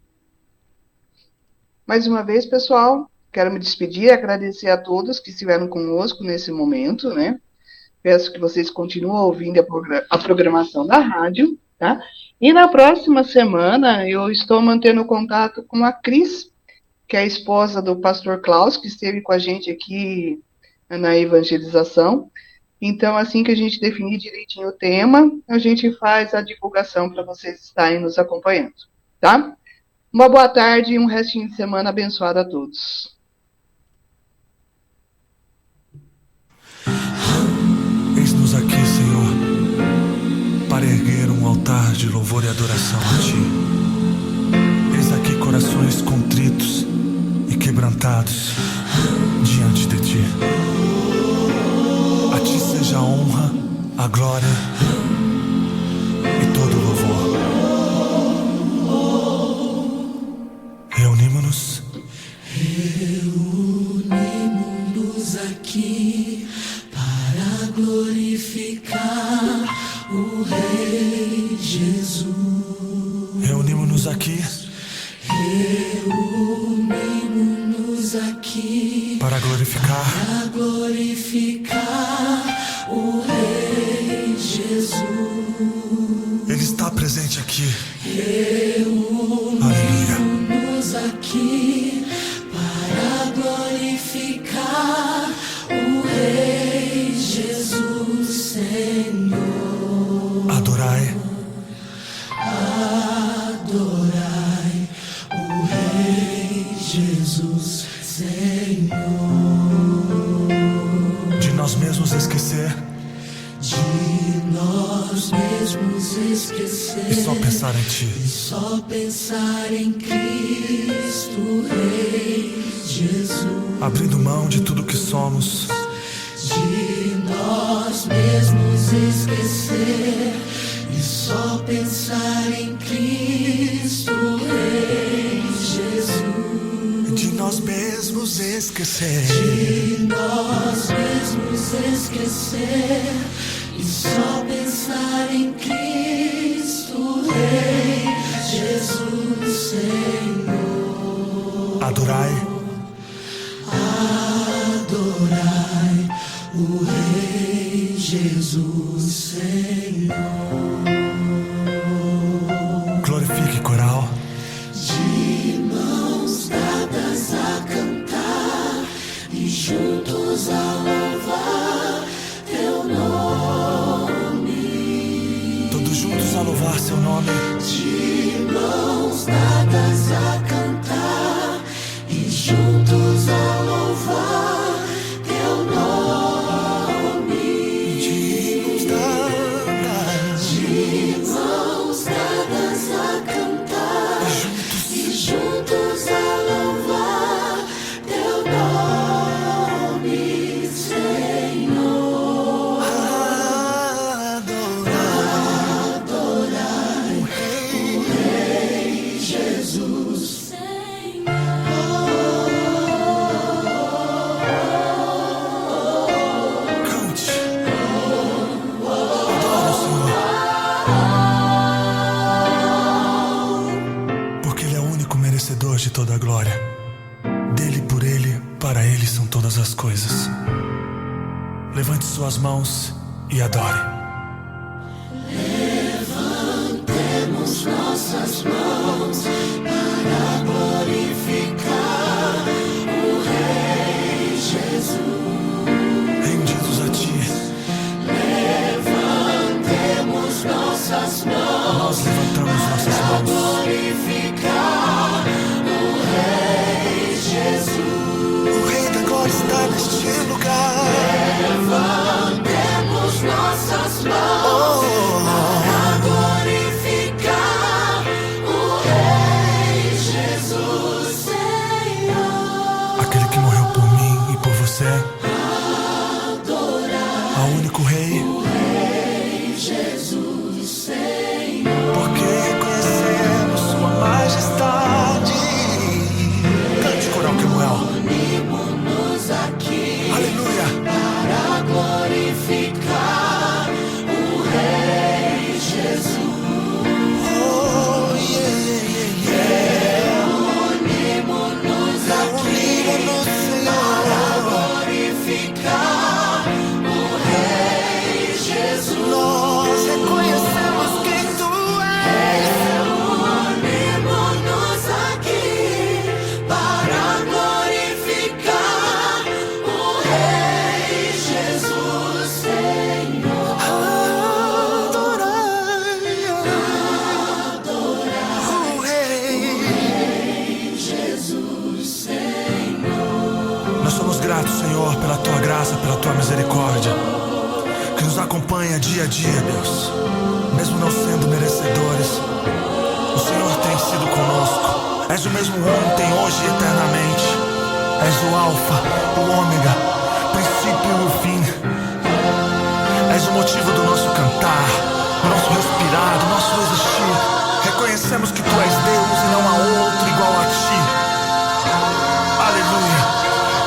Mais uma vez, pessoal, quero me despedir, agradecer a todos que estiveram conosco nesse momento, né? Peço que vocês continuem ouvindo a programação da rádio, tá? E na próxima semana eu estou mantendo contato com a Cris, que é a esposa do pastor Klaus, que esteve com a gente aqui na evangelização. Então, assim que a gente definir direitinho o tema, a gente faz a divulgação para vocês estarem nos acompanhando, tá? Uma boa tarde e um restinho de semana abençoado a todos. Eis-nos aqui, Senhor, para erguer um altar de louvor e adoração a Ti. Eis aqui corações contritos e quebrantados diante de Ti. A Ti seja a honra, a glória e todo o louvor. Reunimos-nos aqui para glorificar o Rei Jesus. Reunimos-nos aqui para glorificar o Rei Jesus. Ele está presente aqui. Reunimos aqui para glorificar o Rei Jesus, Senhor. Adorai o Rei Jesus, Senhor. de nós mesmos esquecer e só pensar em Ti. Só pensar em Cristo, Rei Jesus. Abrindo mão de tudo que somos De nós mesmos esquecer e só pensar em Cristo, Rei Jesus. de nós mesmos esquecer De nós mesmos esquecer e só pensar em Cristo, Rei Jesus, Senhor. Adorai. Adorai o Rei Jesus Senhor. Glorifique, coral. De mãos dadas a cantar e juntos a louvar teu nome. Todos juntos a louvar seu nome. De mãos dadas a cantar e juntos a louvar teu nome. De mãos dadas a cantar e juntos a louvar teu nome, Senhor. Adorai o Rei Jesus, Senhor. Cante. Adora o Senhor. Porque Ele é o único merecedor de toda a glória. Dele, por Ele, para Ele são todas as coisas. Levante suas mãos e adore. Levantemos nossas mãos para glorificar o Rei Jesus. Rendidos a Ti, Levantemos nossas mãos nós levantamos nossas para mãos. glorificar o Rei Jesus. O Rei da Glória está neste lugar. Levantemos nossas mãos para glorificar o Rei Jesus, Senhor. Aquele que morreu por mim e por você. Adorar Ao único Rei. o Rei Jesus, Senhor. Porque reconhecemos Sua majestade. Cante, coral Kemuel. Unimos-nos aqui Aleluia. para glorificar o Rei Jesus. Oh, yeah, yeah, yeah. Unimos-nos aqui Unimos-nos, para Senhor. glorificar o Rei Jesus. Nós reconhecemos quem Tu és. Unimos-nos aqui para glorificar o Rei Jesus, Senhor. Adorai o Rei. Jesus, Senhor. Nós somos gratos, Senhor, pela Tua graça, pela Tua misericórdia, que nos acompanha dia a dia, Deus. Mesmo não sendo merecedores, o Senhor tem sido conosco. És o mesmo ontem, hoje e eternamente. És o Alfa, o Ômega, princípio e o fim. És o motivo do nosso cantar, do nosso respirar, do nosso existir. Reconhecemos que Tu és Deus e não há outro igual a Ti. Aleluia.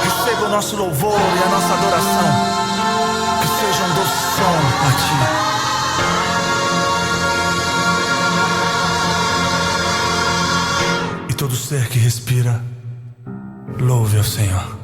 Receba o nosso louvor e a nossa adoração. Que seja um doce som a Ti. E todo ser que respira, louve ao Senhor.